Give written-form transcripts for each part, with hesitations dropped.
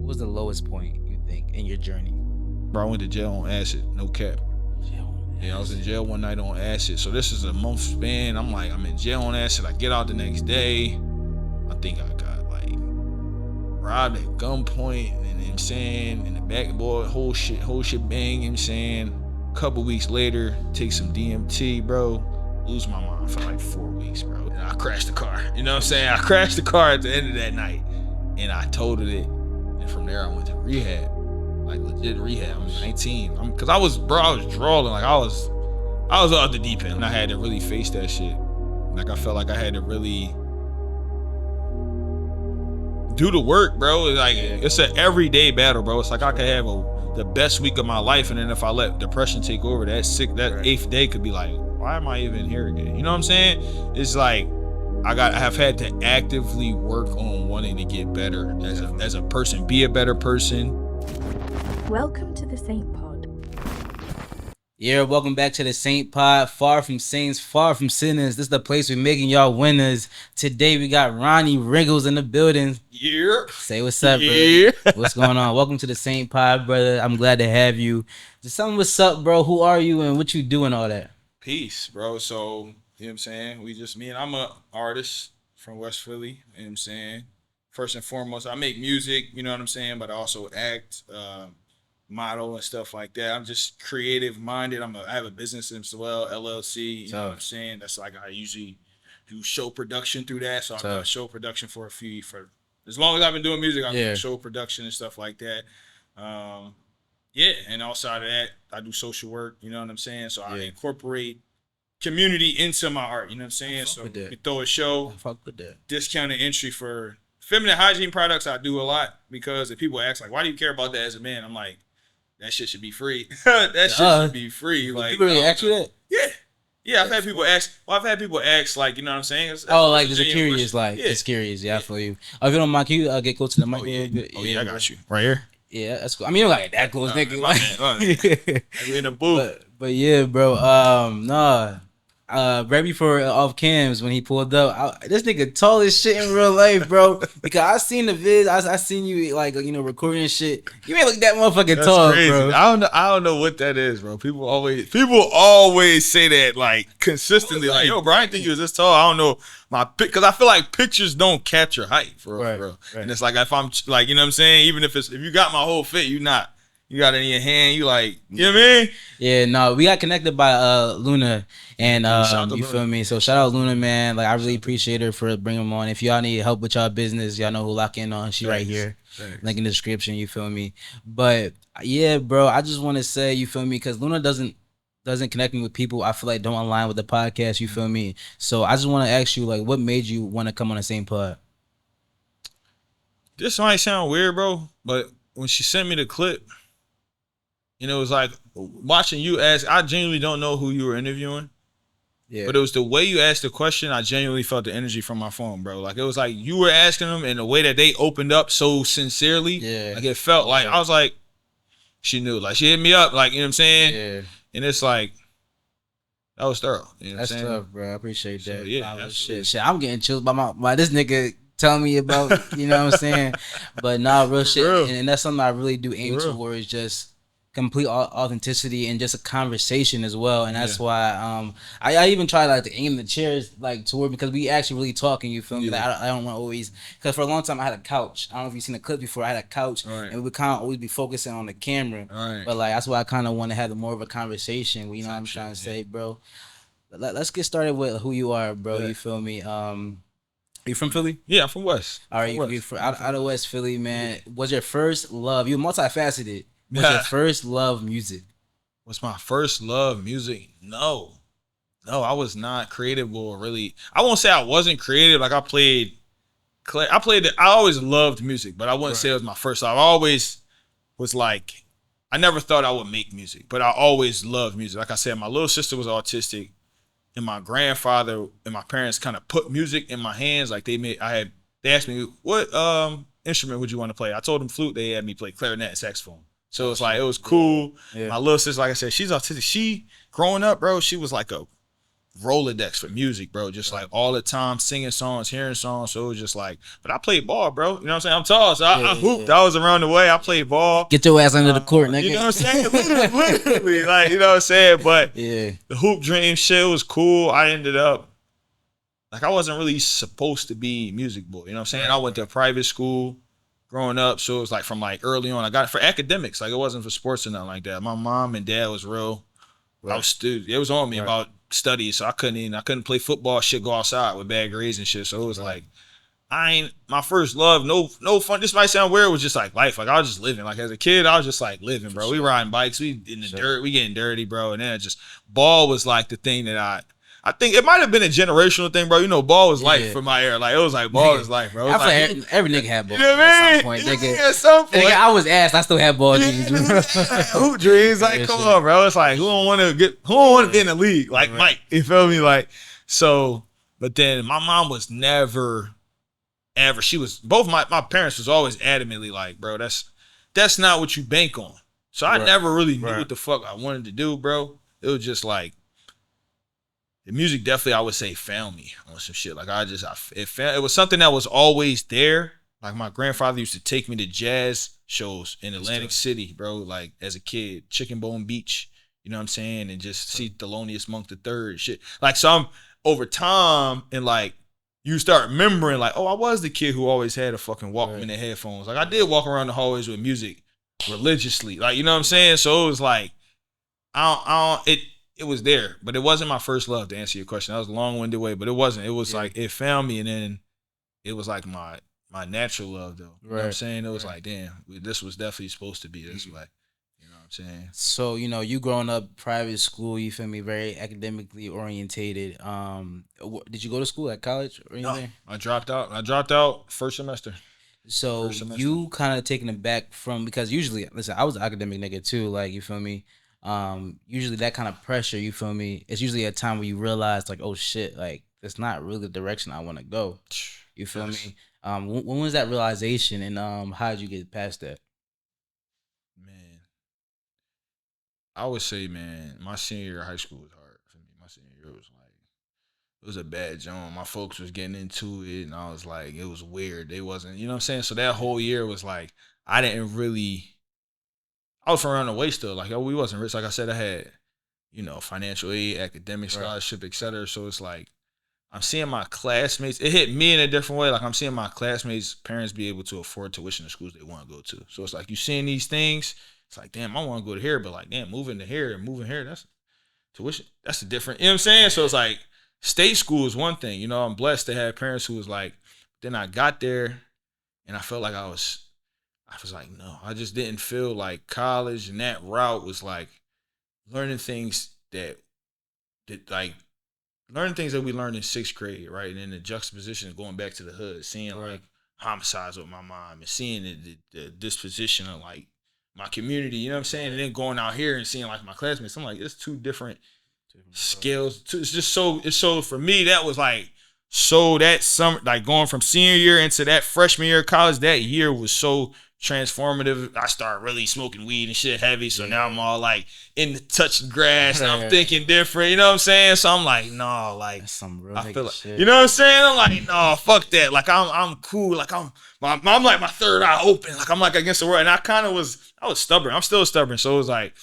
What was the lowest point you think in your journey? Bro, I went to jail on acid, no cap. Yeah, I was in jail one night on acid. So this is a month span. I'm in jail on acid. I get out the next day. I think I got robbed at gunpoint, and you know what I'm saying, in the backboard, whole shit bang, you know what I'm saying. A couple weeks later, take some DMT, bro. Lose my mind for like 4 weeks, bro. And I crashed the car. You know what I'm saying? I crashed the car at the end of that night. And I totaled it. And from there I went to rehab. Like legit rehab. I was 19. Cause I was drawing. Like I was out the deep end. And I had to really face that shit. Like I felt like I had to really do the work, bro. Like it's an everyday battle, bro. It's like I could have the best week of my life, and then if I let depression take over, that 8th day could be like, why am I even here again? You know what I'm saying? It's like I have had to actively work on wanting to get better as a person, be a better person. Welcome to the SaintPod. Yeah, welcome back to the SaintPod. Far from saints, far from sinners. This is the place we're making y'all winners. Today we got Ronnie Riggles in the building. Yeah. Say what's up, yeah. bro. What's going on? Welcome to the SaintPod, brother. I'm glad to have you. Just tell me what's up, bro. Who are you and what you do and all that? Peace, bro. So, you know what I'm saying? I'm an artist from West Philly, you know what I'm saying? First and foremost, I make music, you know what I'm saying? But I also act, model and stuff like that. I'm just creative minded. I have a business as well, LLC, you know what I'm saying? That's like I usually do show production through that. So I've done show production for as long as I've been doing music, I've done show production and stuff like that. And outside of that, I do social work, you know what I'm saying? So I incorporate community into my art, you know what I'm saying? So we throw a show, discounted entry for feminine hygiene products. I do a lot because if people ask like, why do you care about that as a man? I'm like, that shit should be free. That shit should be free. Like, people really ask you that? Yeah. I've had people ask. Well, I've had people ask, like, you know what I'm saying? Like, there's a curious, like, it's curious. Yeah, I feel you. If you don't mind, can you get close to the mic? I got you. Right here? Yeah, that's cool. I mean, you don't got that close, nigga. We in the booth. But yeah, bro. Right before off cams when he pulled up, this nigga tall as shit in real life, bro. Because I seen the vid, I seen you like recording shit. You ain't look that motherfucking tall, crazy, bro. I don't know what that is, bro. People always say that like consistently, like, yo, bro, I didn't think you was this tall. I don't know because I feel like pictures don't capture height, for real. Right. And it's like if I'm like, you know what I'm saying, even if you got my whole fit, you got it in your hand, you like, you know what I mean? Yeah, no, we got connected by Luna, and you feel me? So shout out Luna, man. Like I really appreciate her for bringing them on. If y'all need help with y'all business, y'all know who lock in on. She right here, link in the description. You feel me? But yeah, bro, I just want to say, you feel me? Because Luna doesn't connect me with people I feel like don't align with the podcast. You feel me? So I just want to ask you, like, what made you want to come on the SaintPod? This might sound weird, bro, but when she sent me the clip, you know, it was like watching you ask. I genuinely don't know who you were interviewing. Yeah. But it was the way you asked the question. I genuinely felt the energy from my phone, bro. Like it was like you were asking them in the way that they opened up so sincerely. Yeah. Like it felt like I was like, she knew. Like she hit me up. Like, you know what I'm saying? Yeah. And it's like, that was thorough. You know what I'm saying? That's tough, bro. I appreciate that. So, yeah. Shit. I'm getting chills by this nigga telling me about, you know what I'm saying? But nah, real shit. And that's something I really do aim towards, just complete authenticity and just a conversation as well. And that's why I even try like to aim the chairs like toward, because we actually really talking, you feel me? Like I don't want to always, because for a long time I had a couch. I don't know if you've seen the clip before. I had a couch and we would kind of always be focusing on the camera. But like that's why I kind of want to have more of a conversation. You know what I'm trying to say, bro? Let's get started with who you are, bro. You feel me? You from Philly? Yeah, I'm from West. All right, you from out of West Philly, man. Was your first love? You're multifaceted. Was your first love music? Was my first love music? No, I was not creative or really. I won't say I wasn't creative. Like I always loved music, but I wouldn't say it was my first love. I always was like, I never thought I would make music, but I always loved music. Like I said, my little sister was autistic, and my grandfather and my parents kind of put music in my hands. Like they asked me, what instrument would you want to play? I told them flute. They had me play clarinet and saxophone. So it's like, it was cool. Yeah. My little sister, like I said, she's autistic. She, growing up, bro, she was like Rolodex for music, bro. Just like all the time singing songs, hearing songs. So it was just like, but I played ball, bro. You know what I'm saying? I'm tall, so I hooped. I was around the way. I played ball. Get your ass under the court, nigga. You know what I'm saying? Literally, like, you know what I'm saying? But the hoop dream shit was cool. I ended up, like, I wasn't really supposed to be music boy. You know what I'm saying? I went to a private school growing up. So it was like from like early on, I got it for academics. Like, it wasn't for sports or nothing like that. My mom and dad was real. It was on me about studies, so I couldn't play football, shit, go outside with bad grades and shit. So it was like, my first love, no fun. This might sound weird, it was just like life. Like, I was just living. Like, as a kid, I was just like living, bro. We riding bikes, we in the dirt, we getting dirty, bro. And then ball was like the thing that I think it might have been a generational thing, bro. You know, ball was life for my era. Like, it was like ball is life, bro. I feel like every nigga had ball. You know what I mean? At some point. At some point. Nigga, I was asked, I still have ball dreams. Hoop dreams, like, come on, bro. It's like, who don't want to be in the league? Like, Mike, you feel me? Like, so, but then my mom was never, ever. She was, both my parents was always adamantly like, bro, that's not what you bank on. So I never really knew what the fuck I wanted to do, bro. It was just like, the music definitely, I would say, found me on some shit. Like, it was something that was always there. Like, my grandfather used to take me to jazz shows in Atlantic City, bro. Like, as a kid, Chicken Bone Beach, you know what I'm saying? And just see Thelonious Monk III shit. Like, so I'm over time, and like, you start remembering, like, oh, I was the kid who always had a fucking Walkman and headphones. Like, I did walk around the hallways with music religiously. Like, you know what I'm saying? So it was like, it was there, but it wasn't my first love, to answer your question. That was a long-winded way, but it wasn't. It was like, it found me, and then it was like my natural love, though. You know what I'm saying? It was like, damn, this was definitely supposed to be this way. You know what I'm saying? So, you know, you growing up private school, you feel me, very academically orientated. Did you go to school at college or anything? No, I dropped out first semester. So you kind of taking it back from, because usually, listen, I was an academic nigga too, like, you feel me? Usually that kind of pressure, you feel me, it's usually a time where you realize, like, oh shit, like, that's not really the direction I want to go. You feel me? When was that realization, and how did you get past that? Man, I would say, man, my senior year of high school was hard for me. My senior year was like, it was a bad joint. My folks was getting into it, and I was like, it was weird. They wasn't, you know what I'm saying? So that whole year was like, I was from around the way still. Like, we wasn't rich. Like I said, I had, you know, financial aid, academic scholarship, etc. So it's like, I'm seeing my classmates. It hit me in a different way. Like, I'm seeing my classmates' parents be able to afford tuition to schools they want to go to. So it's like, you seeing these things. It's like, damn, I want to go to here, but like, damn, moving to here and moving here, that's tuition. That's a different, you know what I'm saying? So it's like, state school is one thing. You know, I'm blessed to have parents who was like, then I got there and I felt like I was like, no, I just didn't feel like college, and that route was like learning things that we learned in sixth grade, right? And then the juxtaposition of going back to the hood, seeing like homicides with my mom, and seeing the disposition of like my community, you know what I'm saying? And then going out here and seeing like my classmates, I'm like, it's two different skills. It's just so for me, that was like, so that summer, like going from senior year into that freshman year of college, that year was so transformative. I started really smoking weed and shit heavy, so now I'm all like in the touching grass, and I'm thinking different, you know what I'm saying? So I'm like, no, like, that's some real, I feel like shit. You know what I'm saying? I'm like, no, fuck that. Like, I'm cool. Like, I'm like my third eye open. Like, I'm like against the world, and I was stubborn. I'm still stubborn. So it was like,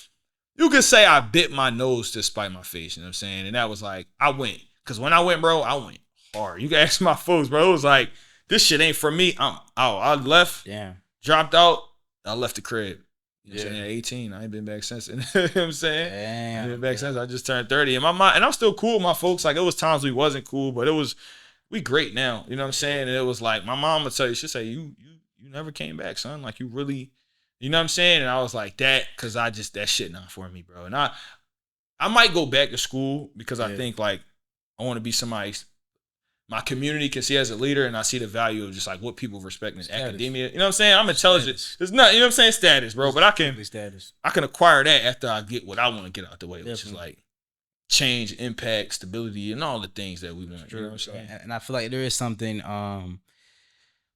you could say I bit my nose to spite my face. You know what I'm saying? And that was like, I went, because when I went, bro, I went hard. You can ask my folks, bro. It was like, this shit ain't for me. I'm out. I left. Damn. Dropped out. I left the crib. You know what I'm saying? At 18. I ain't been back since. You know what I'm saying? Damn. I ain't been back since. I just turned 30. And and I'm still cool with my folks. Like, it was times we wasn't cool, but we great now. You know what I'm saying? And it was like, my mom would tell you, she'd say, you never came back, son. Like, you really, you know what I'm saying? And I was like, that, because that shit not for me, bro. And I might go back to school, because I think, like, I want to be somebody's, my community can see as a leader, and I see the value of just like what people respect in academia. You know what I'm saying? I'm intelligent. There's not, you know what I'm saying? Status, bro. But I can acquire that after I get what I want to get out the way, which is like change, impact, stability, and all the things that we want. You know what I'm saying? And I feel like there is something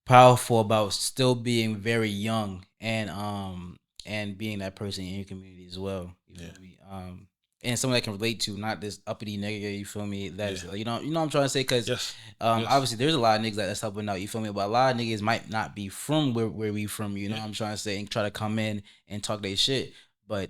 powerful about still being very young and being that person in your community as well. You know what I mean? and someone that can relate to, not this uppity nigga. You feel me? That's you know what I'm trying to say. Because obviously there's a lot of niggas that's helping out. You feel me? But a lot of niggas might not be from where we from. You know what I'm trying to say, and try to come in and talk their shit. But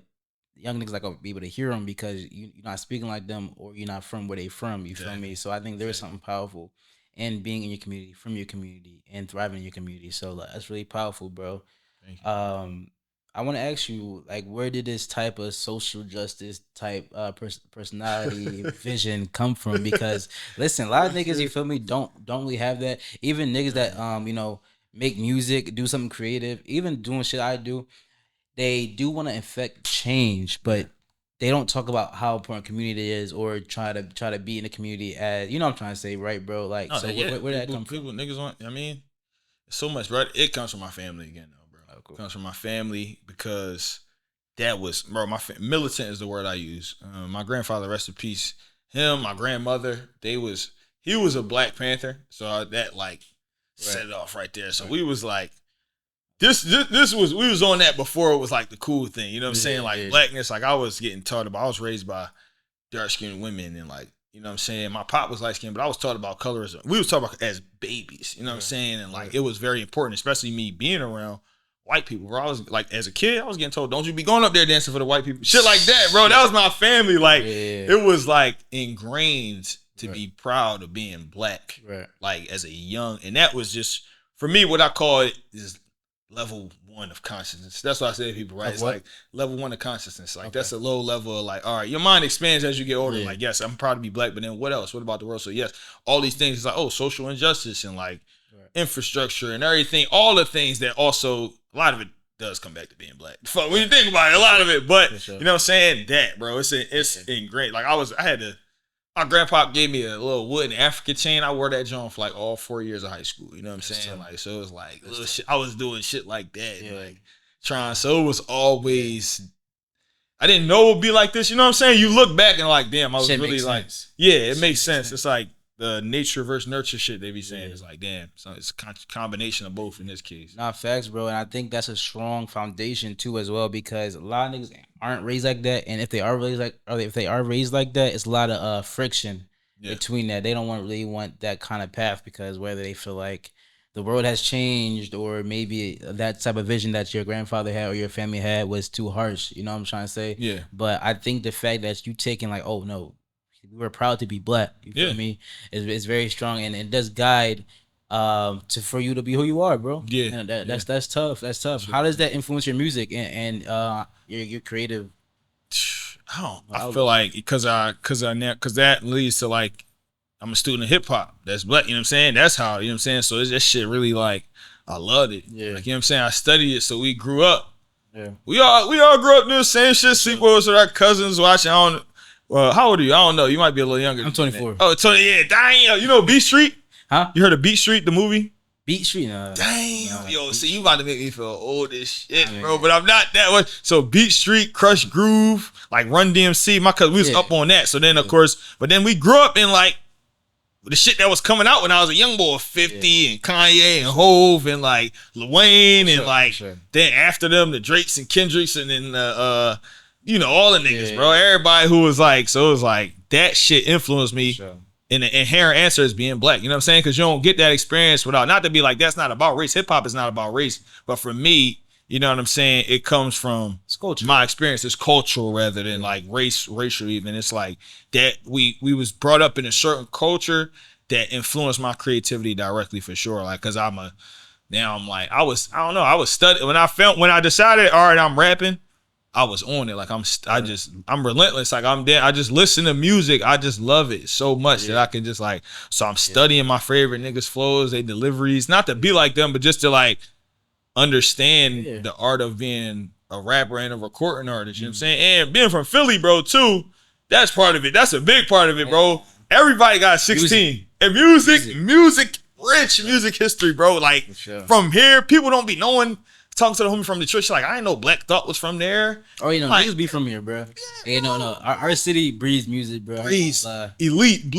young niggas like gonna be able to hear them because you're not speaking like them or you're not from where they from. You feel me? So I think there's something powerful in being in your community, from your community, and thriving in your community. So that's really powerful, bro. Thank you. I want to ask you, like, where did this type of social justice type personality vision come from? Because listen, a lot of niggas, you feel me, don't really have that. Even niggas that make music, do something creative, even doing shit I do, they do want to affect change, but they don't talk about how important community is or try to be in the community as, you know what I'm trying to say, right, bro? Like, where did that come from? People, niggas want, I mean, so much, bro. It comes from my family again, though, bro. Oh, cool. It comes from my family because that was, bro, militant is the word I use. My grandfather, rest in peace, him, my grandmother, he was a Black Panther. So that, like, set it off right there. So we was like, This was, we was on that before it was like the cool thing, you know what I'm saying? Like blackness, like I was getting taught about, I was raised by dark skinned women and like, you know what I'm saying? My pop was light skinned, but I was taught about colorism. We was taught about as babies, you know what I'm saying? And like, it was very important, especially me being around white people, bro. I was like, as a kid, I was getting told, don't you be going up there dancing for the white people. Shit like that, bro. That was my family. Like, it was like ingrained to be proud of being Black, like as a young, and that was just, for me, what I call it is level 1 of consciousness. That's what I say to people, right? It's like level 1 of consciousness. Like that's a low level of like, all right, your mind expands as you get older. Like, yes, I'm proud to be Black, but then what else? What about the world? So yes, all these things is like, oh, social injustice and like infrastructure and everything, all the things that also, a lot of it does come back to being Black. When you think about it, a lot of it, but you know what I'm saying? That, bro, it's ingrained. Like my grandpa gave me a little wooden African chain. I wore that joint for like all 4 years of high school. You know what I'm saying? Like, so it was like little shit. I was doing shit like that. Yeah. Like trying. So it was always, I didn't know it would be like this. You know what I'm saying? You look back and like, damn, I was really like, it makes sense. It's like the nature versus nurture shit they be saying. It's like, damn. So it's a combination of both in this case. Nah, facts, bro. And I think that's a strong foundation too, as well, because a lot of niggas aren't raised like that. And if they are raised like that, it's a lot of friction between that. They don't really want that kind of path, because whether they feel like the world has changed, or maybe that type of vision that your grandfather had or your family had was too harsh. You know what I'm trying to say? Yeah. But I think the fact that you taking like, oh no, we're proud to be Black. You feel me? It's very strong, and it does guide for you to be who you are, bro. Yeah. And that's tough. That's tough. How does that influence your music and your creative? I feel like because that leads to like, I'm a student of hip hop. That's Black. You know what I'm saying? That's how, you know what I'm saying? So that shit really like, I loved it. Yeah. Like, you know what I'm saying? I studied it. So we grew up. Yeah. We all grew up doing the same shit. Sleepovers with our cousins watching. Well, how old are you? I don't know. You might be a little younger. I'm 24. Oh, 20. Yeah, dang. You know Beat Street? Huh? You heard of Beat Street, the movie? Beat Street? No. Damn. Yo, see, you about to make me feel old as shit, bro. But I'm not that one. So Beat Street, Crush Groove, like Run DMC. My cousin, we was up on that. So then, of course, but then we grew up in like the shit that was coming out when I was a young boy, 50 and Kanye and Hove and like Lil Wayne and then after them, the Drakes and Kendricks and then you know, all the niggas, bro. Everybody who was like, so it was like that shit influenced me. And the inherent answer is being Black. You know what I'm saying? Because you don't get that experience without, not to be like, that's not about race. Hip hop is not about race. But for me, you know what I'm saying? It comes from my experience. It's cultural rather than like racial even. It's like that we was brought up in a certain culture that influenced my creativity directly for sure. Like, cause I was studying when I decided, all right, I'm rapping. I was on it. Like I'm relentless. Like I'm there. I just listen to music. I just love it so much that I can just like, so I'm studying my favorite niggas' flows, they deliveries, not to be like them, but just to like understand the art of being a rapper and a recording artist. You know what I'm saying? And being from Philly, bro, too, that's part of it. That's a big part of it, bro. Everybody got 16. And music, rich music history, bro. Like from here, people don't be knowing. Talking to the homie from Detroit, she's like, I didn't know Black Thought was from there. Oh, you know, like, niggas be from here, bro. Hey, no. Our city breeds music, bro. Breeds elite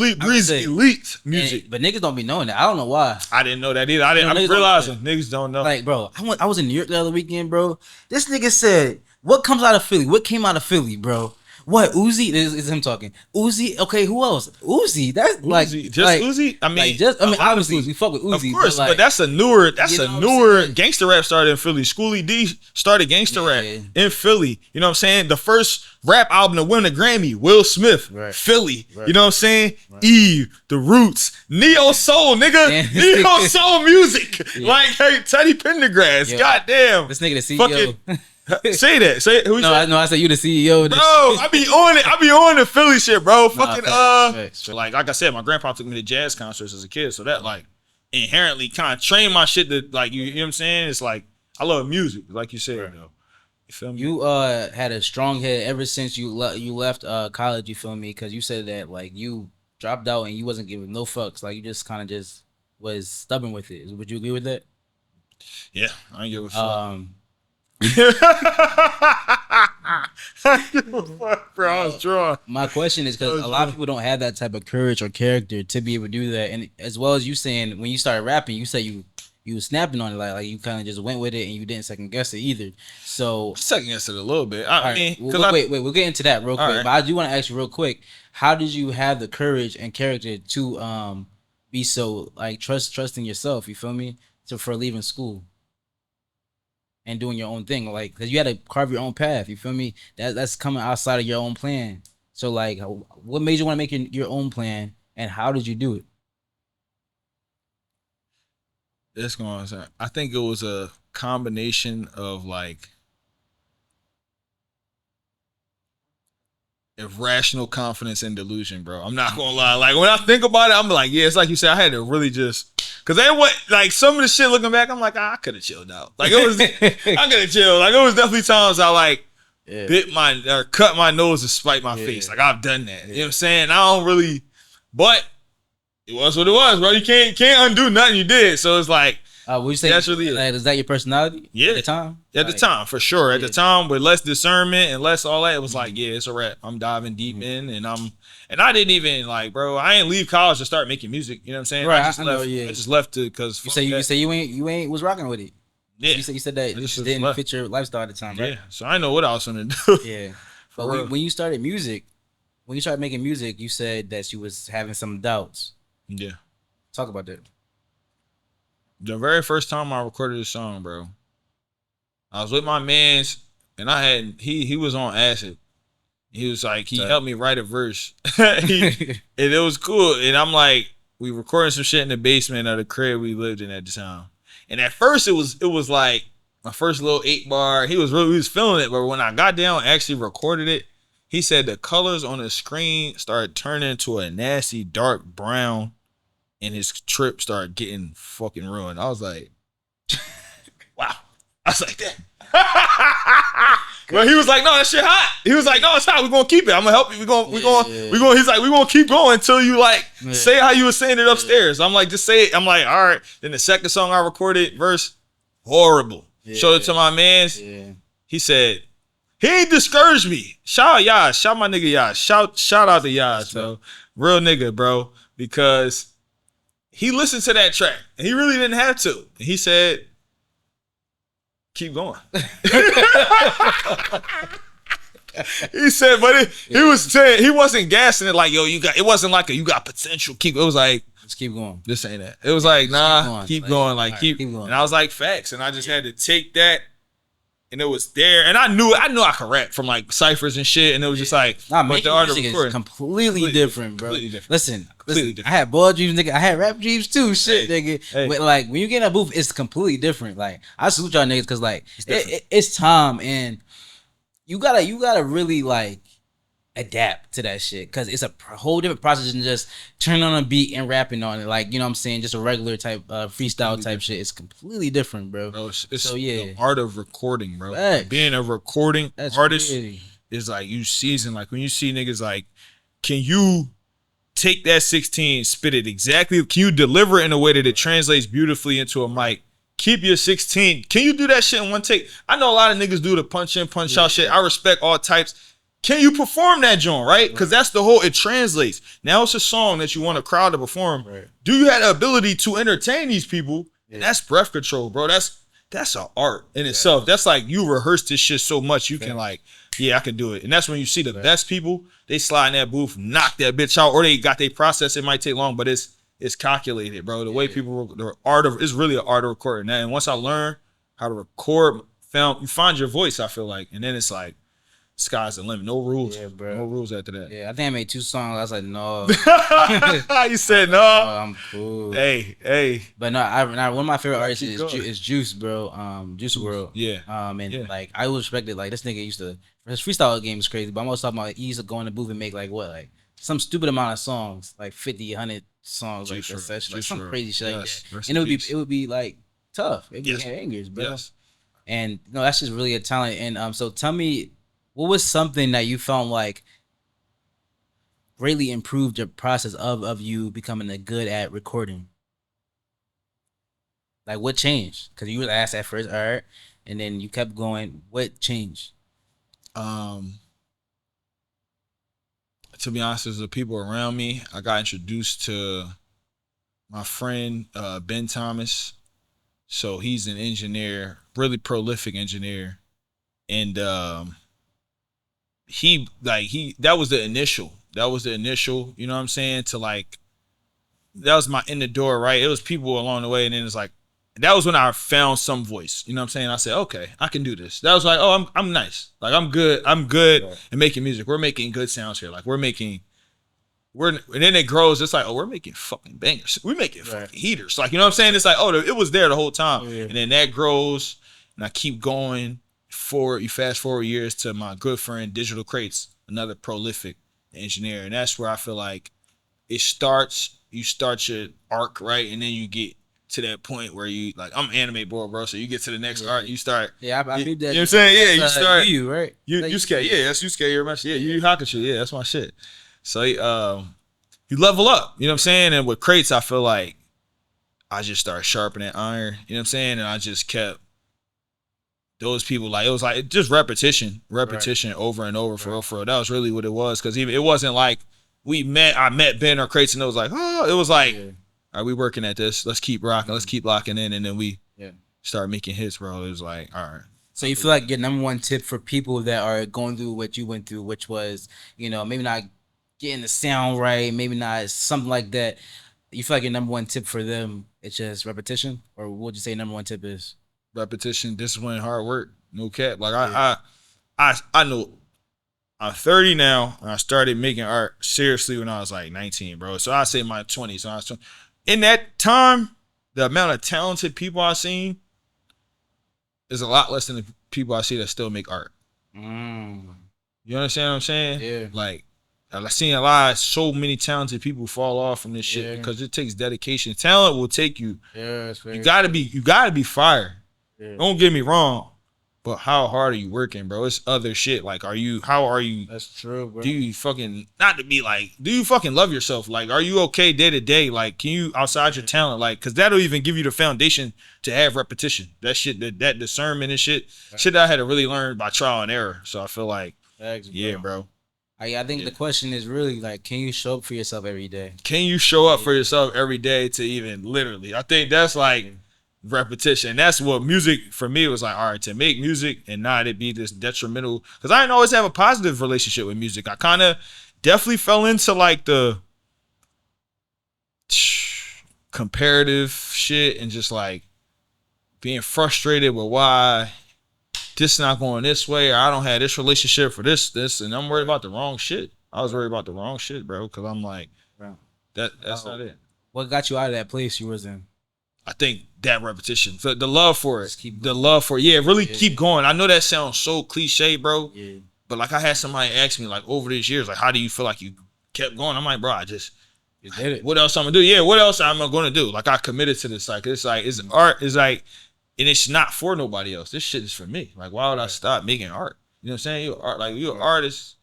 music. But niggas don't be knowing that. I don't know why. I didn't know that either. I'm realizing niggas don't know. Like, bro, I was in New York the other weekend, bro. This nigga said, what comes out of Philly? What came out of Philly, bro? What Uzi? This is him talking. Uzi. Okay, who else? Uzi. That's Uzi. like Just like, Uzi. I mean, obviously we fuck with Uzi. Of course, but that's a newer. saying? Gangster rap started in Philly. Schoolie D started gangster rap in Philly. You know what I'm saying? The first rap album to win a Grammy, Will Smith, Philly. Right. You know what I'm saying? Right. Eve, The Roots, Neo Soul, nigga, Neo Soul music. Like hey, Teddy Pendergrass. Goddamn, this nigga the CEO. Say that. Say it. I said you the CEO. Bro, I be on it. I be on the Philly shit, bro. Like I said, my grandpa took me to jazz concerts as a kid, so that like inherently kind of trained my shit to like you know what I'm saying? It's like I love music, like you said though. You feel me? You had a strong head ever since you left college, you feel me? Because you said that like you dropped out and you wasn't giving no fucks. Like you just kind of just was stubborn with it. Would you agree with that? Yeah, I ain't give a fuck. Bro, I was drawn. My question is because a lot of people don't have that type of courage or character to be able to do that. And as well as you saying when you started rapping, you said you was snapping on it like you kind of just went with it and you didn't second guess it either. So second guess it a little bit. Wait, we'll get into that real quick. Right. But I do want to ask you real quick, how did you have the courage and character to be so like trusting yourself? You feel me? For leaving school and doing your own thing, like, cause you had to carve your own path. You feel me? That's coming outside of your own plan. So, like, what made you want to make your own plan, and how did you do it? That's going on. I think it was a combination of like irrational confidence and delusion, bro. I'm not gonna lie. Like when I think about it, I'm like, yeah, it's like you said. I had to really just. Cause they what like some of the shit looking back, I'm like, I could have chilled out. Like it was, I could have chilled. Like it was definitely times I like bit my or cut my nose to spite my face. Like I've done that. You know what I'm saying? I don't really, but it was what it was, bro. You can't undo nothing you did. So it's like, would you say that's really like, is that your personality? Yeah, at the time. At the time, for sure. At the time, with less discernment and less all that, it was like, yeah, it's a wrap. I'm diving deep in, and I didn't even like, bro. I ain't leave college to start making music. You know what I'm saying? Right. I just left to because you say you ain't was rocking with it. Yeah. You said that it just didn't fit your lifestyle at the time, right? Yeah. So I know what I was gonna do. Yeah. But when you started music, when you started making music, you said that you was having some doubts. Yeah. Talk about that. The very first time I recorded a song, bro, I was with my mans, and he was on acid. He was like, he helped me write a verse. And it was cool. And I'm like, we recording some shit in the basement of the crib we lived in at the time. And at first it was like my first little 8-bar. He was feeling it, but when I got down and actually recorded it, he said the colors on the screen started turning to a nasty dark brown. And his trip started getting fucking ruined. I was like, wow. I was like, that. But he was like, no, that shit hot. He was like, no, it's hot. We're gonna keep it. I'm gonna help you. We're going. He's like, we're gonna keep going until you like say how you were saying it upstairs. I'm like, just say it. I'm like, all right. Then the second song I recorded, verse, horrible. Showed it to my mans. Yeah. He said, he ain't discouraged me. Shout out Yas. Shout my nigga Yas. Shout out to Yas, bro. Real nigga, bro. Because he listened to that track and he really didn't have to. He said, keep going. He said, but he was saying, he wasn't gassing it like, yo, it wasn't like you got potential. It was like, just keep going. This ain't that. It was like, nah, keep going. Like, keep going. And I was like, facts. And I just had to take that. And it was there, and I knew I could rap from like ciphers and shit, and it was just like, but the art of recording is completely different, bro. Completely different. Listen, different. I had ball dreams, nigga. I had rap dreams too, shit, nigga. Hey. But like when you get in a booth, it's completely different. Like I salute y'all niggas because like it's time, and you gotta really like adapt to that shit because it's a whole different process than just turning on a beat and rapping on it. Like, you know what I'm saying? Just a regular type freestyle type shit. It's completely different, bro. It's the art of recording, bro. Facts. Being a recording artist is like you season. Like when you see niggas like, can you take that 16, spit it exactly? Can you deliver it in a way that it translates beautifully into a mic? Keep your 16. Can you do that shit in one take? I know a lot of niggas do the punch in, punch out shit. I respect all types. Can you perform that joint, right? Because that's the whole, it translates. Now it's a song that you want a crowd to perform. Right. Do you have the ability to entertain these people? Yeah. And that's breath control, bro. That's that's an art in itself. That's like you rehearse this shit so much you can like, yeah, I can do it. And that's when you see the best people, they slide in that booth, knock that bitch out, or they got their process. It might take long, but it's calculated, bro. The way people, the art of, it's really an art of recording. And once I learned how to record, you find your voice, I feel like. And then it's like, sky's the limit. No rules. Yeah, bro. No rules after that. Yeah, I think I made 2 songs. I was like, no. You said no. Oh, I'm cool. Hey. But no, one of my favorite artists is Juice, bro. Juice WRLD. Yeah. Like I always respected, like this nigga used to, his freestyle game is crazy, but I'm also talking about he used to go in the booth and make like some stupid amount of songs, like 50, 100 songs, like that, like some crazy shit like that. And it would be like tough. It'd be angers, bro. Yes. And no, that's just really a talent. And so tell me, what was something that you felt like greatly improved your process of you becoming good at recording? Like what changed? Because you were asked at first, all right, and then you kept going. What changed? To be honest, with the people around me, I got introduced to my friend Ben Thomas. So he's an engineer, really prolific engineer, and that was the initial, you know what I'm saying, to like, that was my in the door, right? It was people along the way, and then it's like, that was when I found some voice, you know what I'm saying? I said, okay, I can do this. That was like, oh, I'm nice. Like, I'm good at making music. We're making good sounds here. Like, and then it grows. It's like, oh, we're making fucking bangers. We're making fucking heaters. Like, you know what I'm saying? It's like, oh, it was there the whole time. Yeah. And then that grows, and I keep going forward. You fast forward years to my good friend, Digital Crates, another prolific engineer. And that's where I feel like you start your arc, right? And then you get to that point where you, like, I'm anime bored, bro. So you get to the next art, you start. Yeah, I read that. You know what I'm saying? Yeah, you start. You, right? You scale. Yeah, that's you scale your much. Yeah, you Hakusho. Yeah, that's my shit. So you level up. You know what I'm saying? And with Crates, I feel like I just started sharpening iron. You know what I'm saying? And I just kept those people, like, it was like just repetition over and over for real. That was really what it was. Because even it wasn't like I met Ben or Crates and it was like, oh, it was like, all right, we working at this. Let's keep rocking. Let's keep locking in. And then we start making hits, bro. It was like, all right. So you feel like your number one tip for people that are going through what you went through, which was, you know, maybe not getting the sound right, maybe not something like that. You feel like your number one tip for them, it's just repetition? Or what would you say number one tip is? Repetition, discipline, hard work. No cap. Like I know I'm 30 now, and I started making art seriously when I was like 19, bro. So I say my 20s. So I was 20. In that time, the amount of talented people I've seen is a lot less than the people I see that still make art. You understand what I'm saying? Yeah. Like, I've seen so many talented people fall off from this shit because it takes dedication. Talent will take you. Yeah, you gotta be fire. Yeah. Don't get me wrong, but how hard are you working, bro? It's other shit. Like, how are you? That's true, bro. Do you fucking love yourself? Like, are you okay day to day? Like, can you outside your talent? Like, cause that'll even give you the foundation to have repetition. That shit, that discernment and shit that I had to really learn by trial and error. So I feel like, bro. I think the question is really like, can you show up for yourself every day? Can you show up for yourself every day to even literally? I think that's like repetition. That's what music for me was like. All right, to make music and not it be this detrimental, because I didn't always have a positive relationship with music. I kind of definitely fell into like the comparative shit and just like being frustrated with why this not going this way, or I don't have this relationship for this, and I'm worried about the wrong shit. I was worried about the wrong shit, bro, because I'm like, that's not it. What got you out of that place you was in? I think that repetition, the love for it, keep going. I know that sounds so cliche, bro, but like I had somebody ask me like over these years, like, how do you feel like you kept going? I'm like, bro, I just did it. What else I'm gonna do? Yeah, what else am I gonna do? Like, I committed to this. Like, it's art. It's like. And it's not for nobody else. This shit is for me. Like, why would I stop making art? You know what I'm saying? You're an artist.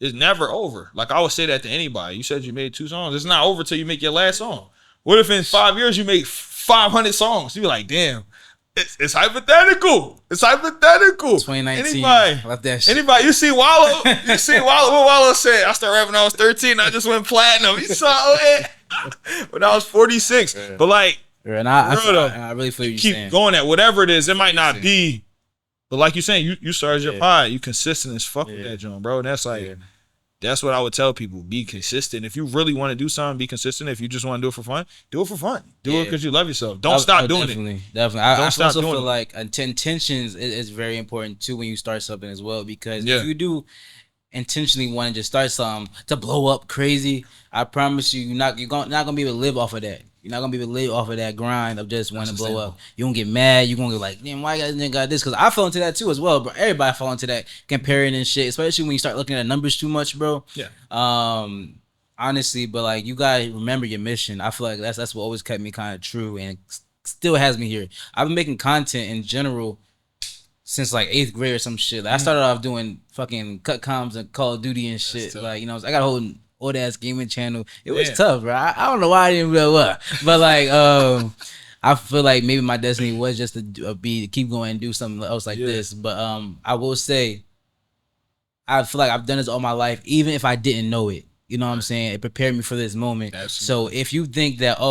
It's never over. Like, I would say that to anybody. You said you made 2 songs. It's not over till you make your last song. What if in 5 years you make 500 songs? You be like, damn, it's hypothetical. It's hypothetical. 2019. I love that shit. Anybody? You see Wallow? What Wallow said? I started rapping when I was 13. I just went platinum. You saw it when I was 46. But like, And I really feel you keep saying. going at whatever it is. It might not be, but like you're saying, you started your pod. You consistent as fuck with that joint, bro. And that's like, that's what I would tell people. Be consistent. If you really want to do something, be consistent. If you just want to do it for fun, do it for fun. Do it because you love yourself. Don't stop doing it. Definitely. I also feel like intentions is very important too when you start something as well. Because if you do intentionally want to just start something to blow up crazy, I promise you, you're not gonna be able to live off of that. You're not gonna be able to live off of that grind of just wanting to blow up. You gonna get mad. You're gonna get like, damn, why you guys got this? Because I fell into that too as well, bro. Everybody fall into that comparing and shit, especially when you start looking at numbers too much, bro. Yeah. Honestly, but like you gotta remember your mission. I feel like that's what always kept me kind of true and still has me here. I've been making content in general since like 8th grade or some shit. Like, I started off doing fucking cut comms and Call of Duty and shit. Like, you know, I got a whole old ass gaming channel. It was tough, bro. I don't know why I didn't blow up, but like, I feel like maybe my destiny was just to keep going and do something else like this. But I will say, I feel like I've done this all my life, even if I didn't know it. You know what I'm saying? It prepared me for this moment. Absolutely. So if you think that,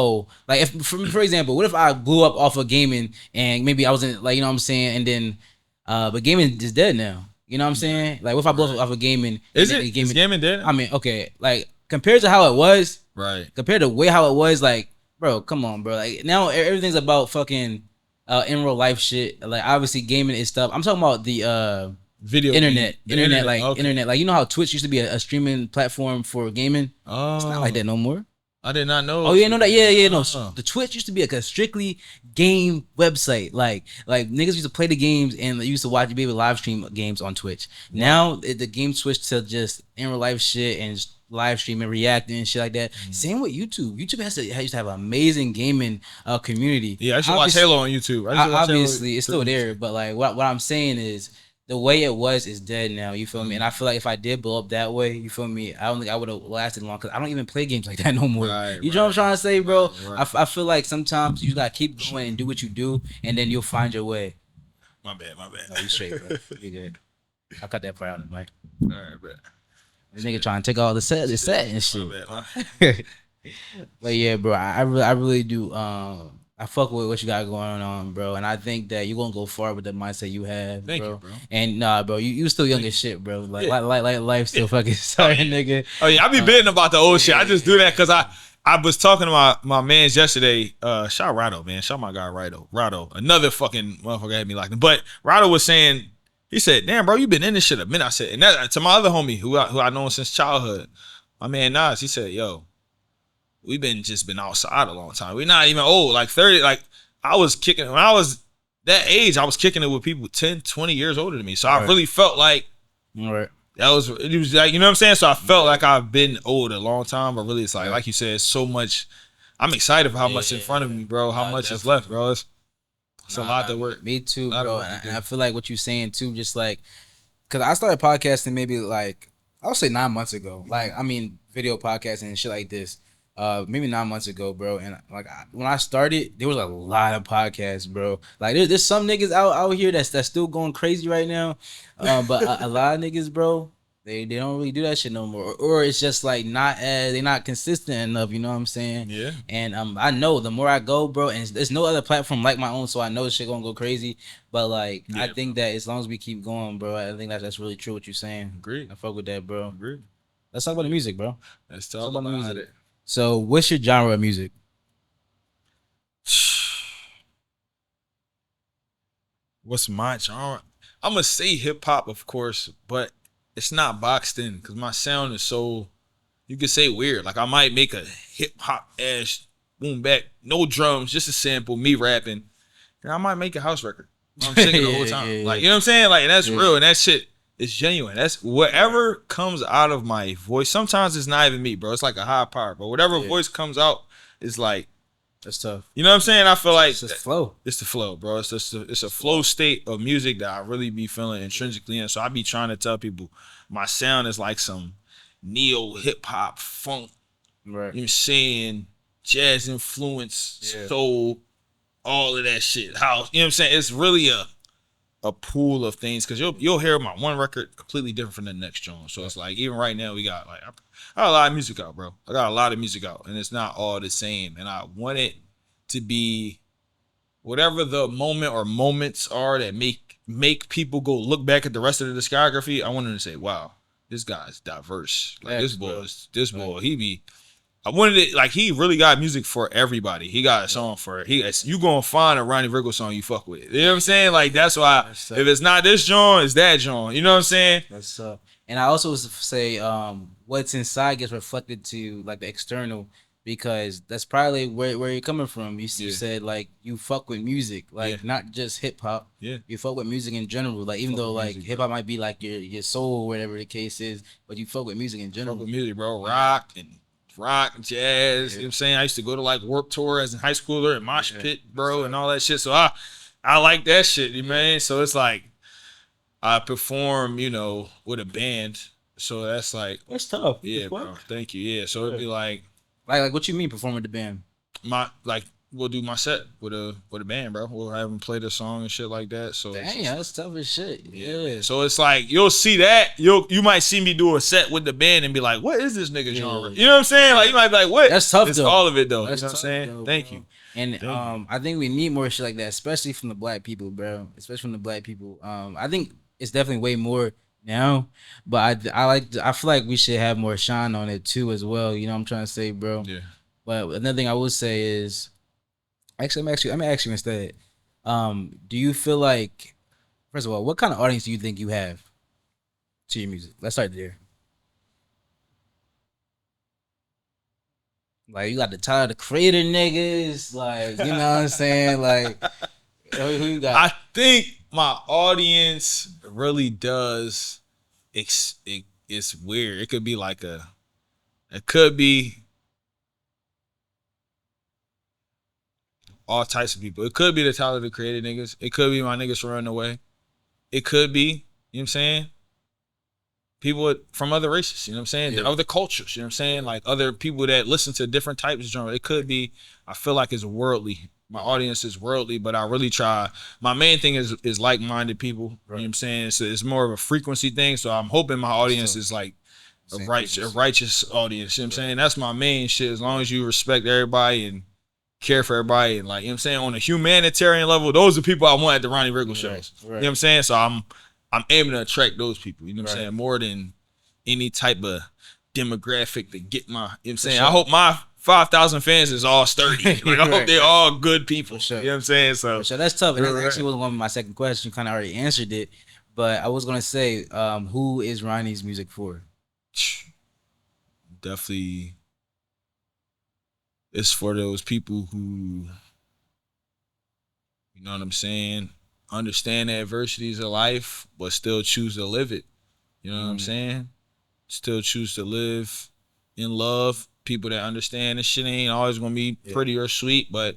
like if for example, what if I blew up off of gaming and maybe I wasn't like, you know what I'm saying, and then but gaming is dead now. You know what I'm saying? Like, what if I blow up off of gaming? Is gaming dead? I mean, okay, like compared to how it was, right? Compared to how it was, like, bro, come on, bro. Like now everything's about fucking in real life shit. Like obviously gaming is stuff. I'm talking about the video internet, like you know how Twitch used to be a streaming platform for gaming. It's not like that no more. I did not know. Oh, you know that? Yeah. No, the Twitch used to be a strictly game website. Like niggas used to play the games and used to be able to live stream games on Twitch. Now the game switched to just in real life shit and just live streaming, reacting and shit like that. Same with YouTube. YouTube used to have an amazing gaming community. Yeah, I should watch Halo on YouTube. Obviously, it's still there, but like what I'm saying is, the way it was is dead now, you feel me? And I feel like if I did blow up that way, you feel me, I don't think I would have lasted long because I don't even play games like that no more. You know what I'm trying to say, bro? I feel like sometimes you gotta keep going and do what you do, and then you'll find your way. My bad. No, you straight, bro. You good. I cut that part out of the mic. All right, bro. This nigga trying to take all the set and shit. My bad, But yeah, bro, I really do. I fuck with what you got going on, bro, and I think that you're gonna go far with the mindset you have, Thank you, bro. And nah, bro, you still young as shit, bro. Like life still fucking starting, nigga. Oh yeah, I be bidding about the old shit. I just do that because I was talking to my mans yesterday. Shout Rado, man. Shout my guy Rado. Another fucking motherfucker had me like him. But Rado was saying, he said, "Damn, bro, you been in this shit a minute." I said, and that to my other homie who I know since childhood, my man Nas. He said, "Yo, we've been outside a long time. We're not even old, like 30. Like I was kicking when I was that age. I was kicking it with people 10, 20 years older than me. So I really felt like it was like, you know what I'm saying. So I felt like I've been old a long time, but really it's like you said, so much. I'm excited for how much in front of me, bro. How much is left, bro. It's a lot to work. Me too, bro. And I feel like what you're saying too, just like, cause I started podcasting maybe like I would say 9 months ago. Like I mean, video podcasting and shit like this. Maybe 9 months ago, bro, and like when I started, there was a lot of podcasts, bro. Like there's some niggas out here that's still going crazy right now, but a lot of niggas, bro, they don't really do that shit no more, or it's just like they're not consistent enough. You know what I'm saying? Yeah. And I know the more I go, bro, and there's no other platform like my own, so I know this shit gonna go crazy. But like I think that as long as we keep going, bro, I think that's really true what you're saying. Agreed. I fuck with that, bro. Agreed. Let's talk about the music, bro. Let's talk about the music. So, what's your genre of music? What's my genre? I'm gonna say hip hop, of course, but it's not boxed in because my sound is so, you could say, weird. Like I might make a hip hop ass boom back, no drums, just a sample, me rapping, and I might make a house record. I'm singing the whole time, like you know what I'm saying, like and that's real, and that shit. It's genuine. That's whatever comes out of my voice. Sometimes it's not even me, bro. It's like a high power, but whatever voice comes out is like, that's tough. You know what I'm saying? I feel like it's just flow. It's the flow, bro. It's a flow state of music that I really be feeling intrinsically in. So I be trying to tell people my sound is like some neo hip hop funk. Right. You know what I'm saying? Jazz influence, soul, all of that shit. House. You know what I'm saying? It's really a pool of things because you'll hear my one record completely different from the next joint. So it's like even right now we got I got a lot of music out, bro. I got a lot of music out and it's not all the same. And I want it to be whatever the moment or moments are that make people go look back at the rest of the discography. I wanted to say, wow, this guy's diverse. Like this boy, I wanted it like he really got music for everybody. He got a song for you gonna find a Ronnie Riggles song you fuck with. You know what I'm saying? Like that's why if it's not this John, it's that John. You know what I'm saying? That's up. And I also say what's inside gets reflected to like the external, because that's probably where you're coming from. You said like you fuck with music, like not just hip hop. Yeah. You fuck with music in general. Like even though like hip hop might be like your soul or whatever the case is, but you fuck with music in general. Fuck with music, bro. Rock, jazz. You know what I'm saying? I used to go to like Warped Tour as a high schooler and Mosh Pit, bro, and all that shit. So I like that shit, you man. So it's like I perform, you know, with a band. So that's like that's tough. Yeah, bro. Thank you. Yeah. So it'd be like what you mean perform with the band? We'll do my set with a band, bro. We'll have them play the song and shit like that. So dang, that's tough as shit. Yeah. So it's like you'll see that you might see me do a set with the band and be like, what is this nigga genre? You know what I'm saying? Like you might be like, what? That's tough. It's though. all of it though. That's you know what I'm saying? Though, Thank you. And I think we need more shit like that, especially from the black people, bro. Especially from the black people. I think it's definitely way more now, but I feel like we should have more shine on it too as well. You know what I'm trying to say, bro? Yeah. But another thing I will say is, actually, let me ask you instead. Do you feel like, first of all, what kind of audience do you think you have to your music? Let's start there. Like, you got the Tyler the Creator niggas, like, you know what I'm saying? Like, who you got? I think my audience really does. It's weird. It could be all types of people. It could be the Tyler the Creator niggas. It could be my niggas from Running Away. It could be, you know what I'm saying? People from other races, you know what I'm saying? Yeah. Other cultures, you know what I'm saying? Like other people that listen to different types of genre. It could be, I feel like it's worldly. My audience is worldly, but I really try. My main thing is like-minded people, right. You know what I'm saying? So it's more of a frequency thing. So I'm hoping my audience is like a righteous audience, you know what I'm saying? That's my main shit. As long as you respect everybody and care for everybody and like, you know what I'm saying? On a humanitarian level, those are people I want at the Ronnie Riggles shows. Right. You know what I'm saying? So I'm aiming to attract those people, you know what I'm saying? More than any type of demographic to get my, you know what I'm saying? Sure. I hope my 5,000 fans is all sturdy. Like I hope they're all good people. Sure. You know what I'm saying? So that's tough. And that actually wasn't one of my second questions. You kind of already answered it. But I was going to say, who is Ronnie's music for? Definitely, it's for those people who, you know what I'm saying, understand the adversities of life, but still choose to live it. You know what I'm saying? Still choose to live in love. People that understand this shit ain't always gonna be pretty or sweet, but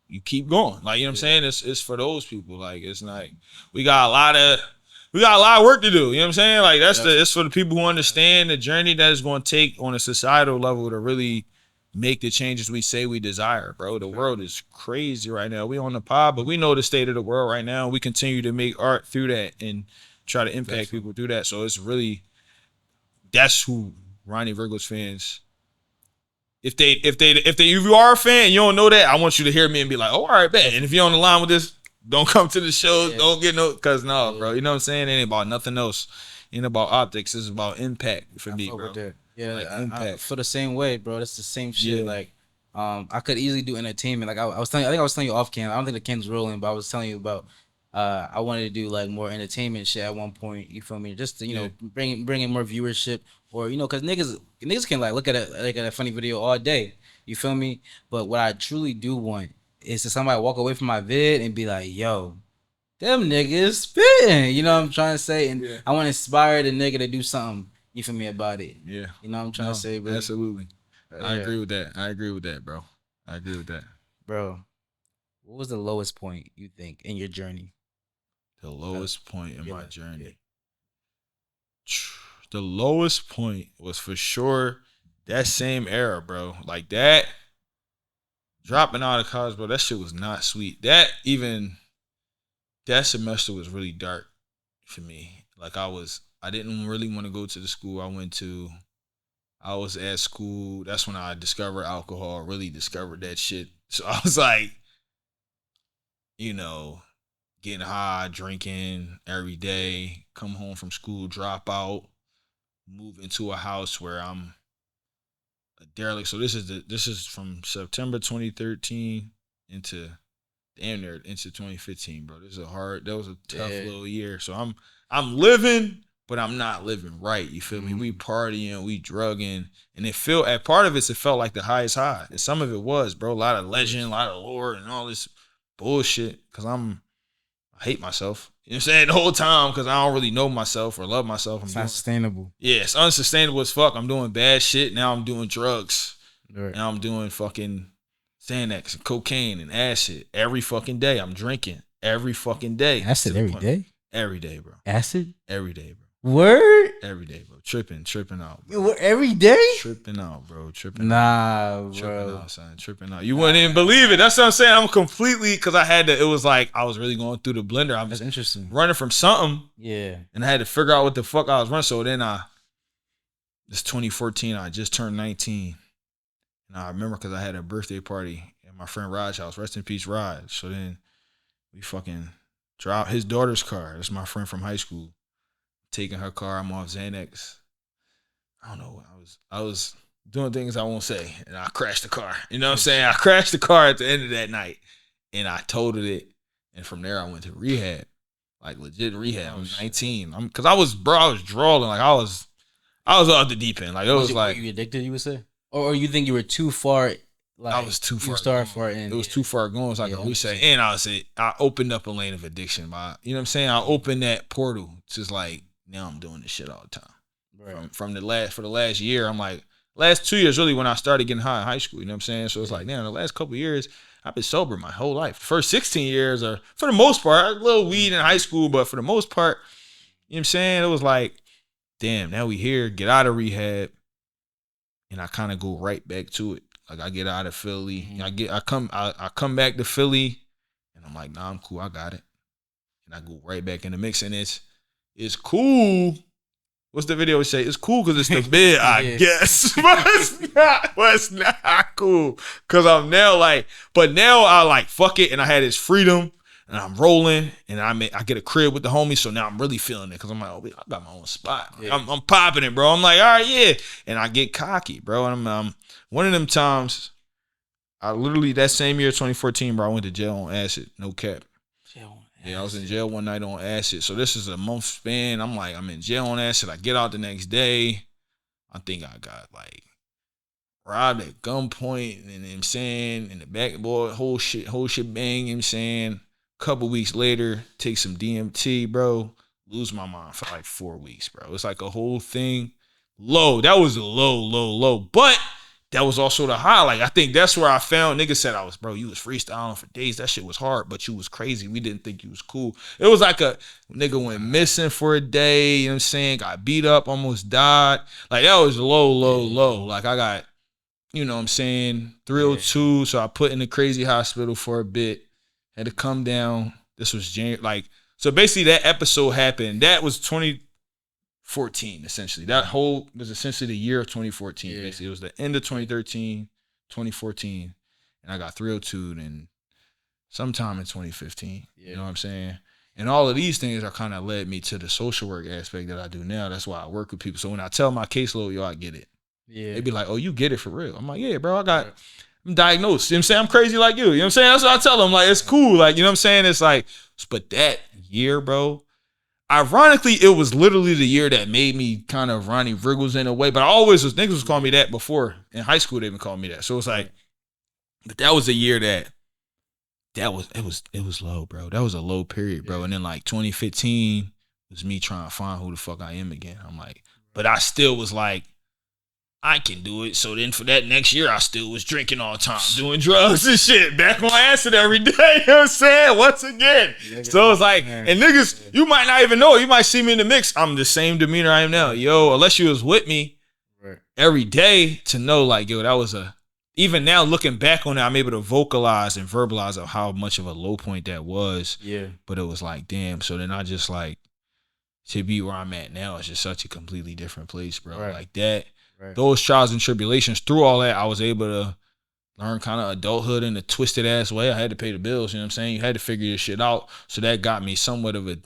you keep going. Like, you know what I'm saying? It's for those people. Like, it's like we got a lot of work to do. You know what I'm saying? Like it's for the people who understand the journey that it's gonna take on a societal level to really make the changes we say we desire, bro. The world is crazy right now. We on the pod, but we know the state of the world right now. We continue to make art through that and try to impact people through that. So it's really, that's who Ronnie Riggles fans. If you are a fan, you don't know that, I want you to hear me and be like, oh, all right, bet. And if you're on the line with this, don't come to the shows. Don't get cause no, bro. You know what I'm saying? It ain't about nothing else. It ain't about optics. It's about impact for me, bro. Yeah, like I feel the same way, bro. That's the same shit. Yeah. Like, I could easily do entertainment. Like I was telling you off cam. I don't think the cam's rolling, but I was telling you about. I wanted to do like more entertainment shit at one point. You feel me? Just to bring in more viewership, or cause niggas can like look at a funny video all day. You feel me? But what I truly do want is to somebody walk away from my vid and be like, yo, them niggas spitting. You know what I'm trying to say? And I want to inspire the nigga to do something. You feel me about it? Yeah. You know what I'm trying to say, bro? Absolutely. I agree with that. Bro. I agree with that. Bro, what was the lowest point you think in your journey? The lowest point in my journey. The lowest point was for sure that same era, bro. Like that, dropping out of college, bro, that shit was not sweet. That semester was really dark for me. Like I didn't really want to go to the school I went to. I was at school. That's when I discovered alcohol, really discovered that shit. So I was like, getting high, drinking every day, come home from school, drop out, move into a house where I'm a derelict. So this is from September 2013 into damn near into 2015, bro. That was a tough little year. So I'm living, but I'm not living right. You feel me? We partying, we drugging, and part of it felt like the highest high. And some of it was, bro, a lot of legend, a lot of lore, and all this bullshit. Cause I hate myself. You know what I'm saying? The whole time, because I don't really know myself or love myself. It's not sustainable. Yeah, it's unsustainable as fuck. I'm doing bad shit. Now I'm doing drugs. Right. Now I'm doing fucking Xanax and cocaine and acid every fucking day. I'm drinking every fucking day. Acid every day? Every day, bro. Acid? Every day, bro. Word? Every day, bro. Tripping out, bro. Every day? Tripping out, bro. Tripping bro. Tripping out, son. Tripping out. You wouldn't even believe it. That's what I'm saying. I'm completely, because it was like, I was really going through the blender. I was interesting. Running from something. Yeah. And I had to figure out what the fuck I was running. So then this 2014, I just turned 19. And I remember because I had a birthday party at my friend Raj's house. Rest in peace, Raj. So then we fucking dropped his daughter's car. That's my friend from high school. Taking her car. I'm off Xanax. I don't know. I was doing things I won't say. And I crashed the car. You know what I'm saying? I crashed the car at the end of that night. And I totaled it. And from there, I went to rehab. Like legit rehab. I'm 19. Because I was drawing. Like I was out the deep end. Like it was like. Were you addicted, you would say? Or you think you were too far? Like, I was too far. It was too far going. So I could reset. And I opened up a lane of addiction. You know what I'm saying? I opened that portal. It's just like, now I'm doing this shit all the time. Right. For the last year, I'm like, last 2 years really when I started getting high in high school. You know what I'm saying? So it's like, man, the last couple of years, I've been sober my whole life. The first 16 years are, for the most part, a little weed in high school, but for the most part, you know what I'm saying? It was like, damn, now we here, get out of rehab. And I kind of go right back to it. Like I get out of Philly, I come back to Philly, and I'm like, nah, I'm cool, I got it. And I go right back in the mix, and it's cool. What's the video say? It's cool because it's the bid, I guess. But it's not cool because I'm now like, but now I like fuck it, and I had this freedom. And I'm rolling, and I get a crib with the homies, so now I'm really feeling it because I'm like, oh, I got my own spot. Yeah. I'm popping it, bro. I'm like, all right, yeah. And I get cocky, bro. And I'm one of them times, I literally, that same year, 2014, bro, I went to jail on acid, no cap. Yeah, I was in jail one night on acid. So this is a month span. I'm like, I'm in jail on acid. I get out the next day. I think I got like robbed at gunpoint, and you know what I'm saying, in the back, boy, whole shit bang, you know what I'm saying. Couple weeks later, take some DMT, bro. Lose my mind for like 4 weeks, bro. It's like a whole thing. Low. That was a low. But that was also the high. Like, I think that's where I found niggas said you was freestyling for days. That shit was hard, but you was crazy. We didn't think you was cool. It was like a nigga went missing for a day, you know what I'm saying? Got beat up, almost died. Like, that was low. Like, I got, you know what I'm saying, 302. So I put in the crazy hospital for a bit. Had to come down. This was January. Like, so basically that episode happened. That was 2014, essentially. That whole was essentially the year of 2014. Yeah. Basically, it was the end of 2013, 2014, and I got 302 and sometime in 2015. Yeah. You know what I'm saying? And all of these things are kind of led me to the social work aspect that I do now. That's why I work with people. So when I tell my caseload, yo, I get it. Yeah. They be like, oh, you get it for real. I'm like, yeah, bro, I'm diagnosed. You know what I'm saying? I'm crazy like you. You know what I'm saying? That's what I tell them. Like, it's cool. Like, you know what I'm saying? It's like, but that year, bro, ironically, it was literally the year that made me kind of Ronnie Riggles in a way. But niggas was calling me that before. In high school, they been calling me that. So it's like, but that was a year it was low, bro. That was a low period, bro. And then like 2015 was me trying to find who the fuck I am again. I'm like, but I still was like, I can do it. So then for that next year, I still was drinking all the time, doing drugs and shit, back on acid every day. You know what I'm saying? Once again. So it's like, and niggas, you might not even know it. You might see me in the mix. I'm the same demeanor I am now. Yo, unless you was with me every day to know like, yo, that was even now looking back on it, I'm able to vocalize and verbalize of how much of a low point that was. Yeah. But it was like, damn. So then I just like, to be where I'm at now is just such a completely different place, bro. Right. Like that. Right. Those trials and tribulations, through all that, I was able to learn kind of adulthood in a twisted ass way. I had to pay the bills, you know what I'm saying? You had to figure this shit out. So that got me somewhat of a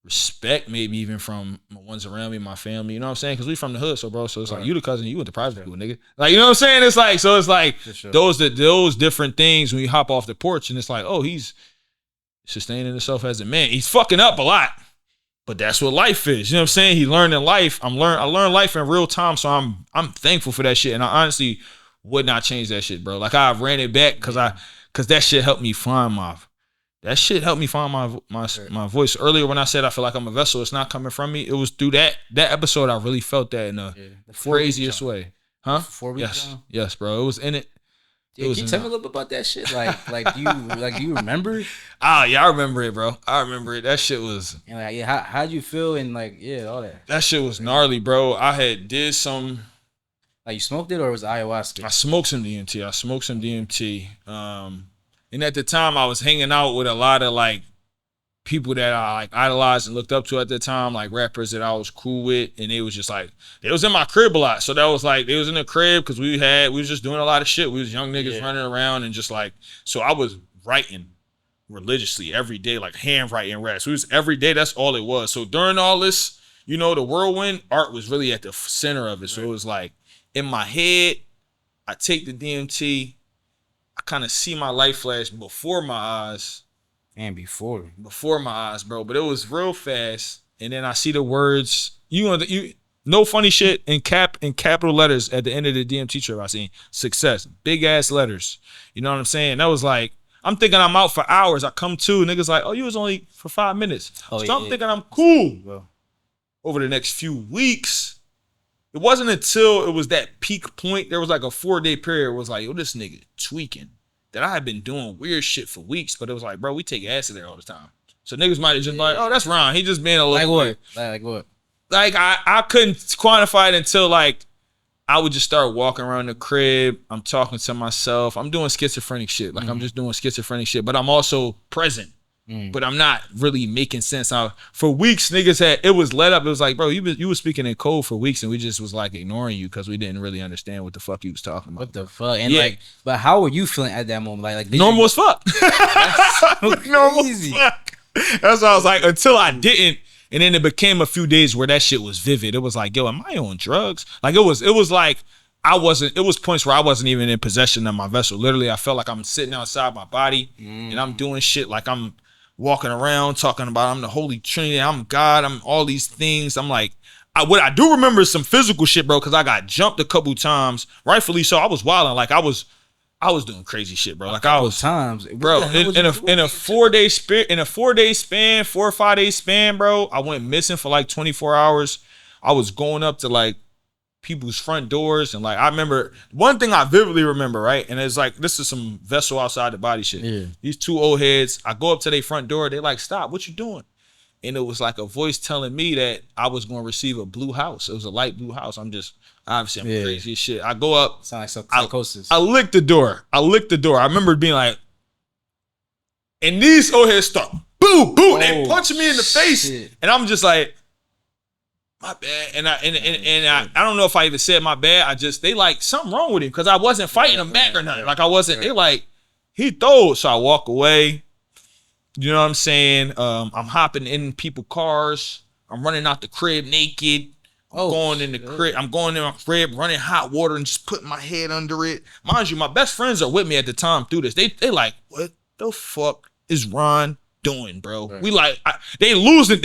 respect, maybe even from the ones around me, my family, you know what I'm saying? Because we from the hood, so bro, so it's like, you the cousin, you went to private school, nigga. Like, you know what I'm saying? It's like, so it's like those different things when you hop off the porch and it's like, oh, he's sustaining himself as a man. He's fucking up a lot, but that's what life is. You know what I'm saying? He learned in life. I learned life in real time, so I'm thankful for that shit. And I honestly would not change that shit, bro. Like I ran it back because that shit helped me find my voice. Earlier when I said I feel like I'm a vessel, it's not coming from me. It was through that episode I really felt that in the craziest way. Huh? 4 weeks. Yes, bro. It was in it. Yeah, can you tell me a little bit about that shit? Like you remember? Ah, yeah, I remember it, bro. I remember it. That shit was. And like, yeah, how'd you feel and like, yeah, all that. That shit was gnarly, bro. I had did some. Like you smoked it or was it ayahuasca? I smoked some DMT. And at the time, I was hanging out with a lot of like people that I like idolized and looked up to at the time, like rappers that I was cool with, and they was just like, they was in my crib a lot. So that was like, they was in the crib because we was just doing a lot of shit. We was young niggas running around and just like, so I was writing religiously every day, like handwriting raps. It was every day. That's all it was. So during all this, you know, the whirlwind, art was really at the center of it. So it was like in my head, I take the DMT. I kind of see my life flash before my eyes. And before my eyes, bro. But it was real fast. And then I see the words. No funny shit in capital letters at the end of the DMT trip I seen. Success. Big ass letters. You know what I'm saying? That was like, I'm thinking I'm out for hours. I come to, niggas like, oh, you was only for 5 minutes. I'm thinking I'm cool. Well, over the next few weeks, it wasn't until it was that peak point, there was like a 4-day period where it was like, yo, this nigga tweaking. That I had been doing weird shit for weeks, but it was like, bro, we take acid there all the time. So niggas might have just like, oh, that's Ron. He just being a little like what? Like what? Like I couldn't quantify it until like I would just start walking around the crib. I'm talking to myself. I'm doing schizophrenic shit. Like I'm just doing schizophrenic shit, but I'm also present. But I'm not really making sense. For weeks, niggas it was let up. It was like, bro, you was speaking in code for weeks, and we just was like ignoring you because we didn't really understand what the fuck you was talking about. What the fuck? And like, but how were you feeling at that moment? Like normal as fuck. That's so crazy. That's why I was like, until I didn't, and then it became a few days where that shit was vivid. It was like, yo, am I on drugs? Like it was like I wasn't. It was points where I wasn't even in possession of my vessel. Literally, I felt like I'm sitting outside my body, and I'm doing shit like I'm walking around talking about I'm the Holy Trinity, I'm God, I'm all these things. I'm like, what I do remember is some physical shit, bro, because I got jumped a couple times, rightfully so. I was wilding, like I was doing crazy shit, bro. Like I was times, bro. In a 4-day span, 4 or 5 day span, bro. I went missing for like 24 hours. I was going up to like people's front doors, and like I remember one thing I vividly remember, right? And it's like, this is some vessel outside the body shit. Yeah. These two old heads, I go up to their front door, they like, stop, what you doing? And it was like a voice telling me that I was going to receive a blue house. It was a light blue house. I'm crazy as shit. I go up. Sound like psychosis. I licked the door. I remember being like, and these old heads start, boo, boo, they punching me in the face. Shit. And I'm just like, my bad. And I don't know if I even said my bad. They like, something wrong with him, because I wasn't fighting him back or nothing. Like I wasn't, they like, he throws. So I walk away. You know what I'm saying? I'm hopping in people's cars. I'm running out the crib naked. I'm going in my crib, running hot water and just putting my head under it. Mind you, my best friends are with me at the time through this. They like, what the fuck is Ron doing, bro? Right. We like, they losing.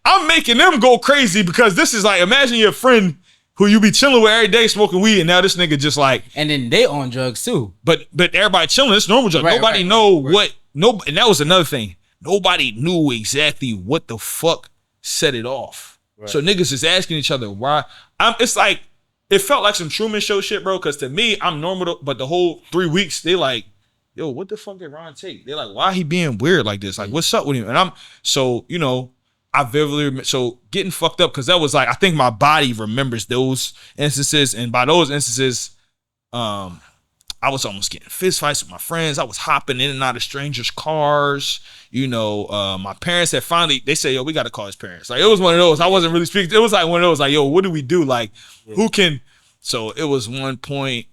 I'm making them go crazy, because this is like, imagine your friend who you be chilling with every day smoking weed, and now this nigga just like, and then they on drugs too. But everybody chilling. It's normal drugs. Nobody know what. No, and that was another thing. Nobody knew exactly what the fuck set it off. Right. So niggas is asking each other why. It's like, it felt like some Truman Show shit, bro. Because to me, I'm normal, but the whole 3 weeks, they like, yo, what the fuck did Ron take? They're like, why he being weird like this? Like, what's up with him? And I'm, so, you know, I vividly, so getting fucked up, because that was like, I think my body remembers those instances. And by those instances, I was almost getting fist fights with my friends. I was hopping in and out of strangers' cars. You know, my parents had finally, they say, yo, we got to call his parents. Like, it was one of those. I wasn't really speaking. It was like one of those, like, yo, what do we do? Like, who can? So it was one point,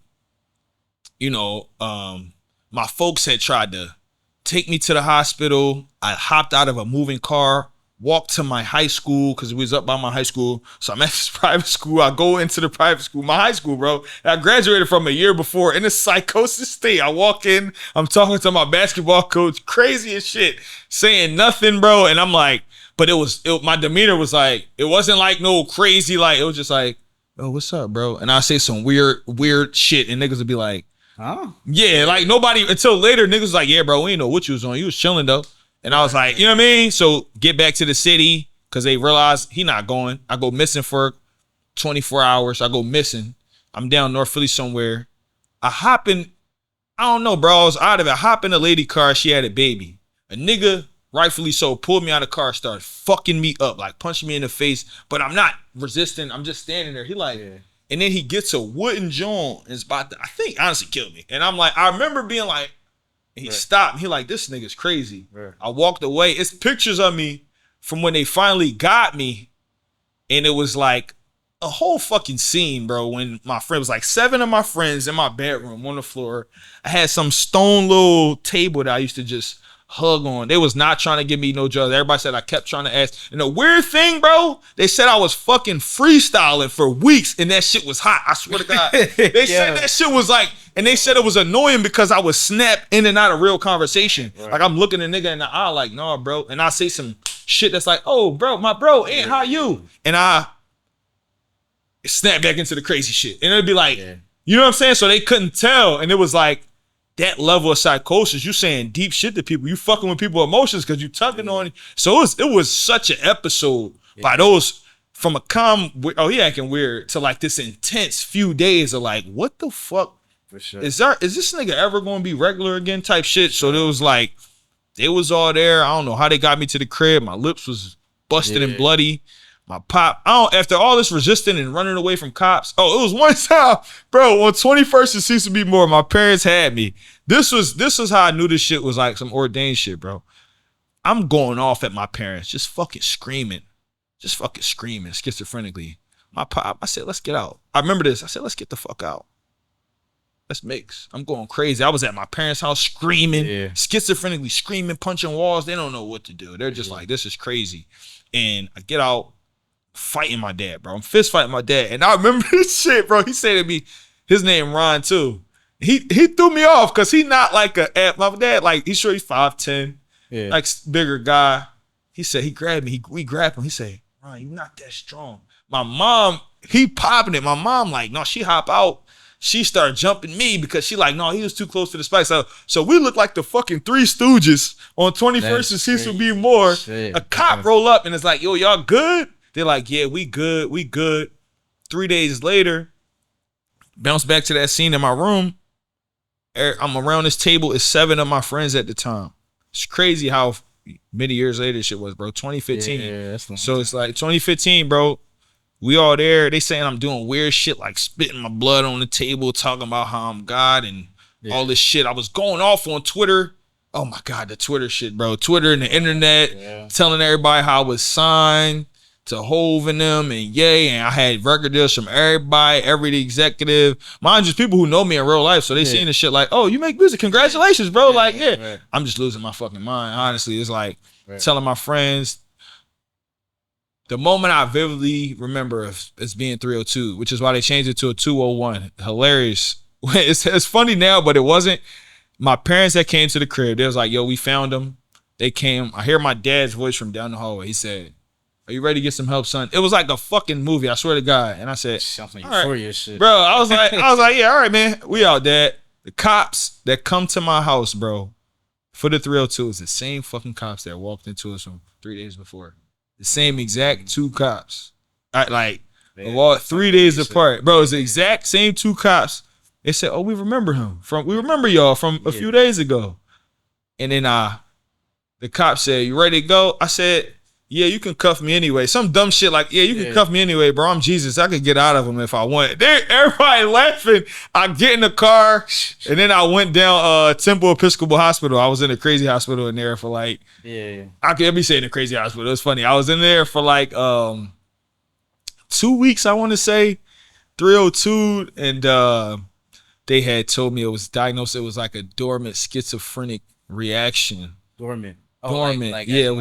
my folks had tried to take me to the hospital. I hopped out of a moving car, walked to my high school because it was up by my high school. So I'm at this private school. I go into the private school, my high school, bro. And I graduated from a year before in a psychosis state. I walk in, I'm talking to my basketball coach, crazy as shit, saying nothing, bro. And I'm like, but my demeanor was like, it wasn't like no crazy, like, it was just like, oh, what's up, bro? And I say some weird shit and niggas would be like, oh. Yeah, like nobody, until later, niggas was like, yeah, bro, we didn't know what you was on. You was chilling, though. And I was like, you know what I mean? So get back to the city because they realized he not going. I go missing for 24 hours. I go missing. I'm down North Philly somewhere. I hop in, I don't know, bro. I was out of it. I hop in a lady car. She had a baby. A nigga, rightfully so, pulled me out of the car, started fucking me up, like punching me in the face. But I'm not resisting. I'm just standing there. He like, and then he gets a wooden joint and is about to, I think, honestly kill me. And I'm like, I remember being like, he stopped. He like, this nigga's crazy. I walked away. It's pictures of me from when they finally got me. And it was like a whole fucking scene, bro. When my friend was like 7 of my friends in my bedroom on the floor. I had some stone little table that I used to just hug on. They was not trying to give me no drugs. Everybody said I kept trying to ask. And the weird thing, bro, they said I was fucking freestyling for weeks and that shit was hot. I swear to God. They said that shit was like, and they said it was annoying because I would snap in and out of real conversation. Like I'm looking a nigga in the eye like, nah, bro. And I say some shit that's like, oh, bro, my bro, hey, how you? And I snap back into the crazy shit. And it'd be like, you know what I'm saying? So they couldn't tell. And it was like, that level of psychosis, you saying deep shit to people. You fucking with people's emotions because you tugging on it. So it was such an episode by those, from a calm, oh, he acting weird, to like this intense few days of like, what the fuck? For sure. Is this nigga ever going to be regular again type shit? So it was like, they was all there. I don't know how they got me to the crib. My lips was busted and bloody. My pop, after all this resisting and running away from cops. Oh, it was one time, bro, on 21st and Cecil B. Moore, my parents had me. This was how I knew this shit was like some ordained shit, bro. I'm going off at my parents, just fucking screaming schizophrenically. My pop, I said, let's get out. I remember this. I said, let's get the fuck out. Let's mix. I'm going crazy. I was at my parents' house screaming, schizophrenically screaming, punching walls. They don't know what to do. They're just like, this is crazy. And I get out, fighting my dad, bro. I'm fist fighting my dad. And I remember this shit, bro. He said to me, his name Ron too. He threw me off because he not like my dad, like he's 5'10", like bigger guy. He said, he grabbed me, we grabbed him. He said, Ron, you not that strong. My mom, he popping it. My mom like, no, she hop out. She started jumping me because she like, no, he was too close to the spike. So we look like the fucking Three Stooges on 21st and Cecil B. Moore. A cop roll up and it's like, yo, y'all good? They're like, yeah, we good. 3 days later, bounce back to that scene in my room. I'm around this table. It's 7 of my friends at the time. It's crazy how many years later this shit was, bro. 2015. Yeah, that's so it's like 2015, bro. We all there. They saying I'm doing weird shit like spitting my blood on the table, talking about how I'm God and all this shit. I was going off on Twitter. Oh my God, the Twitter shit, bro. Twitter and the internet, telling everybody how I was signed to Hove and them and Ye, and I had record deals from everybody, every executive. Mind you, people who know me in real life, so they seen this shit like, oh, you make music, congratulations, bro. I'm just losing my fucking mind. Honestly, it's like telling my friends. The moment I vividly remember is being 302, which is why they changed it to a 201. Hilarious. It's funny now, but it wasn't. My parents that came to the crib, they was like, yo, we found him. They came. I hear my dad's voice from down the hallway. He said, are you ready to get some help, son? It was like a fucking movie, I swear to God. And I said, all right. Shit. Bro, I was like, yeah, all right, man. We out, Dad. The cops that come to my house, bro, for the 302 is the same fucking cops that walked into us from 3 days before. The same exact 2 cops. Like, 3 days apart. Bro, it's the exact same 2 cops. They said, oh, we remember him. We remember y'all from a few days ago. And then the cop said, you ready to go? I said, yeah, you can cuff me anyway. Some dumb shit like, yeah, you can cuff me anyway, bro. I'm Jesus. I could get out of him if I want. Everybody laughing. I get in the car, and then I went down Temple Episcopal Hospital. I was in a crazy hospital in there for like, I can't be saying a crazy hospital. It's funny. I was in there for like 2 weeks, I want to say, 302, and they had told me it was diagnosed. It was like a dormant schizophrenic reaction. Dormant. Dormant. Yeah,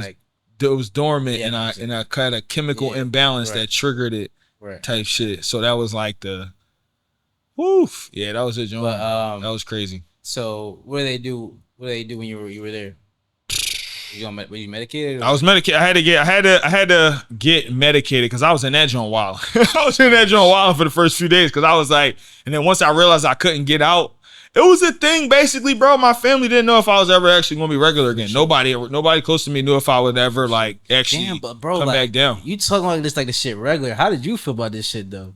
it was dormant, and I had a chemical imbalance that triggered it. Right. Type shit. So that was like the, woof. Yeah, that was it, John. That was crazy. So what did they do? What did they do when you were there? Were you medicated? I was medicated. I had to get medicated because I was in that joint wild. I was in that joint wild for the first few days because I was like, and then once I realized I couldn't get out, it was a thing basically, bro. My family didn't know if I was ever actually gonna be regular again. Nobody close to me knew if I would ever like actually come back down. You talking like this like the shit regular. How did you feel about this shit though?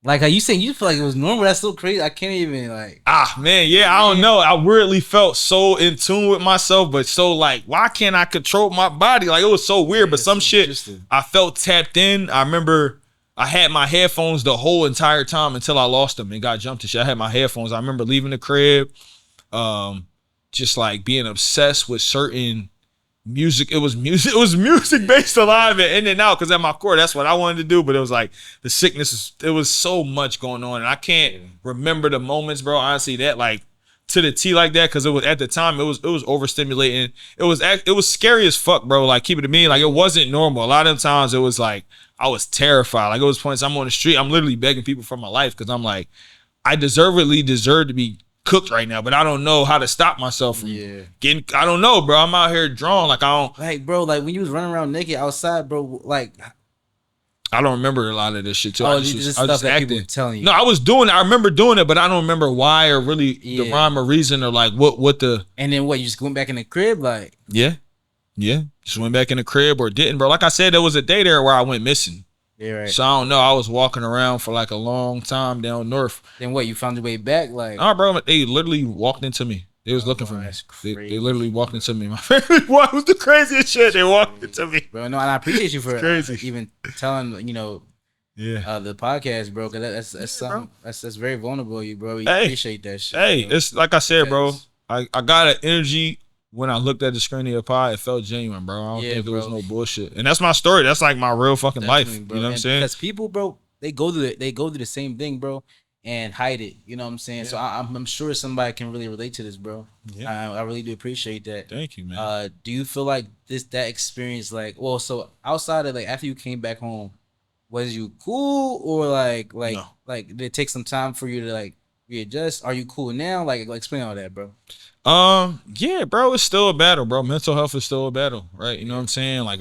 Like, are you saying you feel like it was normal? That's so crazy. I can't even like. Man, yeah, I don't know. I weirdly felt so in tune with myself, but so like, why can't I control my body? Like, it was so weird. But some shit, I felt tapped in. I remember I had my headphones the whole entire time until I lost them and got jumped and shit. I had my headphones. I remember leaving the crib, just like being obsessed with certain music. It was music based alive and in and out because at my core that's what I wanted to do, but it was like the sickness, it was so much going on and I can't remember the moments, bro, honestly, that like to the T like that, because it was at the time it was overstimulating. It was scary as fuck, bro. Like, keep it to me, like it wasn't normal. A lot of times it was like I was terrified. Like, it was points I'm on the street, I'm literally begging people for my life because I'm like, I deserve to be cooked right now, but I don't know how to stop myself from getting. I don't know, bro. I'm out here drawn like I don't. Like, bro, like when you was running around naked outside, bro, like I don't remember a lot of this shit too. Oh, I was stuff just that acting. people were telling you. No, I was doing it. I remember doing it, but I don't remember why or really the rhyme or reason or like what the. And then what? You just went back in the crib, like yeah, just went back in the crib or didn't, bro. Like I said, there was a day there where I went missing. Yeah, right. So I don't know. I was walking around for like a long time down north. Then what? You found your way back? Like, nah, bro. They literally walked into me. They was looking for me. They literally walked into me. My family, what was the craziest shit? They walked into me, bro. No, and I appreciate you for even telling the podcast, bro. Because that's something that's very vulnerable, you bro. We appreciate that shit. Hey, bro. It's like I said, bro. I got an energy. When I looked at the screen of your pod, it felt genuine, bro. I don't think there was no bullshit. And that's my story. That's like my real fucking life. Bro. You know what I'm saying? Because people, bro, they go through the same thing, bro, and hide it. You know what I'm saying? Yeah. So I'm sure somebody can really relate to this, bro. Yeah. I really do appreciate that. Thank you, man. Do you feel like that experience, like, well, so outside of like after you came back home, was you cool or like no. Like did it take some time for you to like readjust? Are you cool now? Like explain all that, bro. Yeah, bro, it's still a battle, bro. Mental health is still a battle, right? You know what I'm saying? Like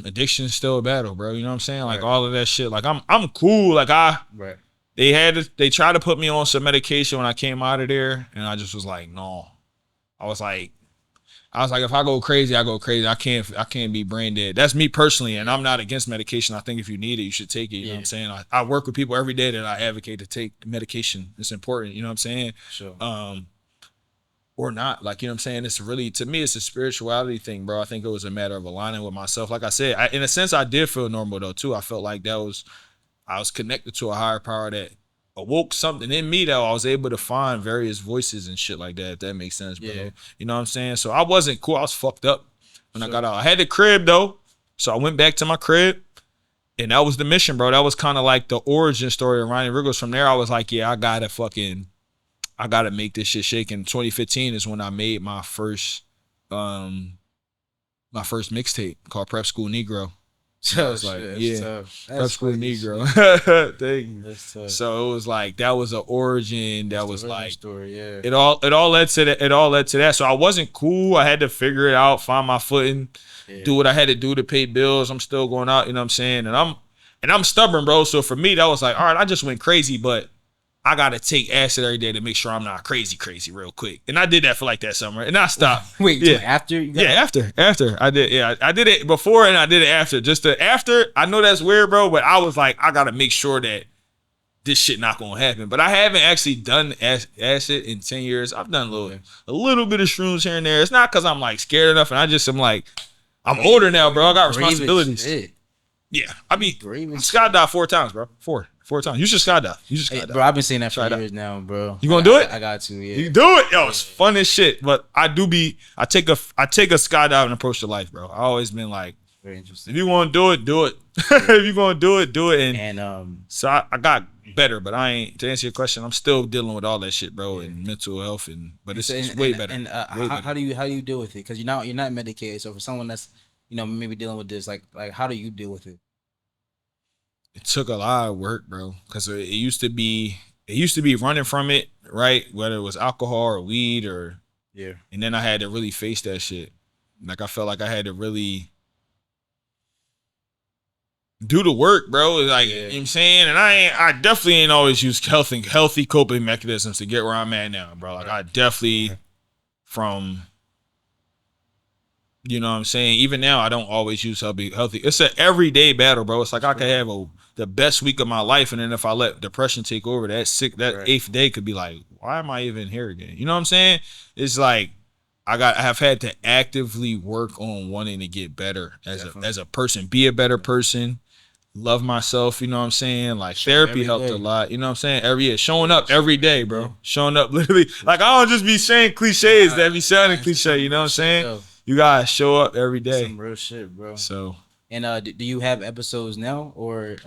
addiction is still a battle, bro. You know what I'm saying? Like all of that shit. Like I'm cool. Like they tried to put me on some medication when I came out of there, and I just was like, no. I was like, if I go crazy, I go crazy. I can't be brain dead. That's me personally, and I'm not against medication. I think if you need it, you should take it. You know what I'm saying? I work with people every day that I advocate to take medication. It's important. You know what I'm saying? Sure. Or not, like, you know what I'm saying? It's really, to me, it's a spirituality thing, bro. I think it was a matter of aligning with myself. Like I said, in a sense, I did feel normal though too. I felt like I was connected to a higher power that awoke something in me that I was able to find various voices and shit like that, if that makes sense, bro. Yeah. You know what I'm saying? So I wasn't cool. I was fucked up when I got out. I had the crib though, so I went back to my crib, and that was the mission, bro. That was kind of like the origin story of Ronnie Riggles. From there, I was like, yeah, I gotta make this shit shake. In 2015 is when I made my first mixtape called Prep School Negro. So I was like, Prep School Negro. Thank you. So it was like, that was an origin. That was like story, yeah. It all led to that. It all led to that. So I wasn't cool. I had to figure it out, find my footing, do what I had to do to pay bills. I'm still going out, you know what I'm saying? And I'm stubborn, bro. So for me, that was like, all right, I just went crazy, but I gotta take acid every day to make sure I'm not crazy real quick. And I did that for like that summer, and I stopped. Wait, after? After I did. Yeah, I did it before and I did it after. Just after, I know that's weird, bro, but I was like, I gotta make sure that this shit not gonna happen. But I haven't actually done acid in 10 years. I've done a little bit of shrooms here and there. It's not because I'm like scared enough, and I just am like, I'm older now, bro. I got responsibilities. Yeah, I mean, skydived 4 times, bro. Four times. You should skydive. Hey, bro, I've been saying that for years now, bro. You gonna do it? I got to, yeah. You do it? Yo, it's fun as shit. But I take a skydiving approach to life, bro. I always been like, Very interesting. If you want to do it, do it. If you going to do it. And so I got better, but I ain't, to answer your question, I'm still dealing with all that shit, bro, and mental health, but it's way better. And how do you deal with it? Because you're not medicated. So for someone that's maybe dealing with this, like how do you deal with it? It took a lot of work, bro, because it used to be running from it, right? Whether it was alcohol or weed and then I had to really face that shit. Like I felt like I had to really do the work, bro. Like, you know what I'm saying? And I definitely ain't always used healthy coping mechanisms to get where I'm at now, bro. Like I definitely from, you know what I'm saying? Even now I don't always use healthy. It's an everyday battle, bro. It's like I could have the best week of my life, and then if I let depression take over, that 8th day could be like, why am I even here again? You know what I'm saying? It's like I have had to actively work on wanting to get better as a person, be a better person, love myself, you know what I'm saying? Like therapy helped a lot, you know what I'm saying? Showing up every day, bro. Showing up literally. Like I don't just be saying cliches that be sounding cliche, you know what I'm saying? You gotta show up every day. Some real shit, bro. So and do you have episodes now, or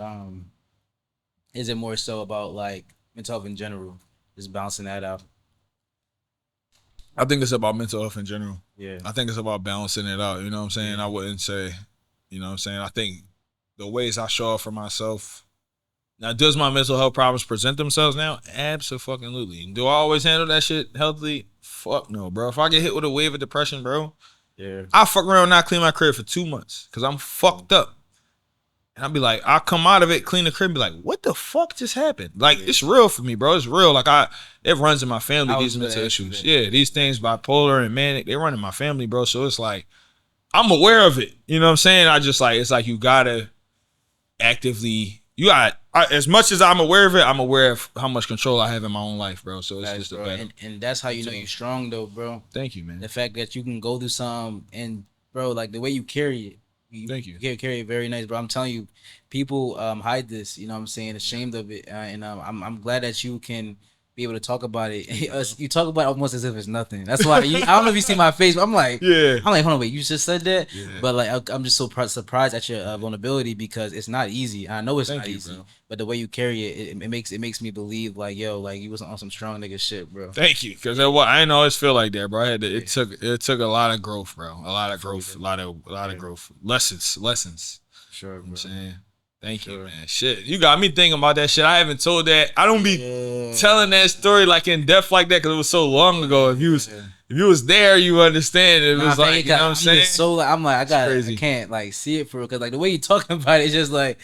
is it more so about like mental health in general, just bouncing that out? I think it's about mental health in general. Yeah. I think it's about balancing it out. You know what I'm saying? I wouldn't say, you know what I'm saying? I think the ways I show up for myself. Now, does my mental health problems present themselves now? Absolutely. Do I always handle that shit healthily? Fuck no, bro. If I get hit with a wave of depression, bro, I fuck around and not clean my crib for 2 months because I'm fucked up. And I'll be like, I'll come out of it, clean the crib, be like, what the fuck just happened? Like, it's real for me, bro. It's real. Like, it runs in my family, these mental issues. Yeah, these things, bipolar and manic, they run in my family, bro. So it's like, I'm aware of it. You know what I'm saying? It's like you gotta actively, as much as I'm aware of it, I'm aware of how much control I have in my own life, bro. So it's just a battle. And that's how you know you're strong, though, bro. Thank you, man. The fact that you can go through some, and bro, like the way you carry it. Thank you. You carry it very nice, bro. I'm telling you, people hide this. You know what I'm saying? Ashamed of it, and I'm glad that you can be able to talk about it. You talk about it almost as if it's nothing. That's why I don't know if you see my face, but I'm like, hold on, wait, you just said that, but like I'm just so surprised at your vulnerability because it's not easy. I know it's not easy, bro. But the way you carry it, it makes me believe like, yo, like you was on some strong nigga shit, bro. Thank you, because I didn't always feel like that, bro. It took a lot of growth, bro. A lot of growth, a lot of growth, lessons. Sure, bro. You know what I'm saying. Thank you, man. Shit, you got me thinking about that shit. I haven't told that. I don't be telling that story like in depth like that because it was so long ago. If you was there, you understand. It was like, you know what I'm saying? So I'm like, I can't like see it for real because like the way you talking about it, it's just like,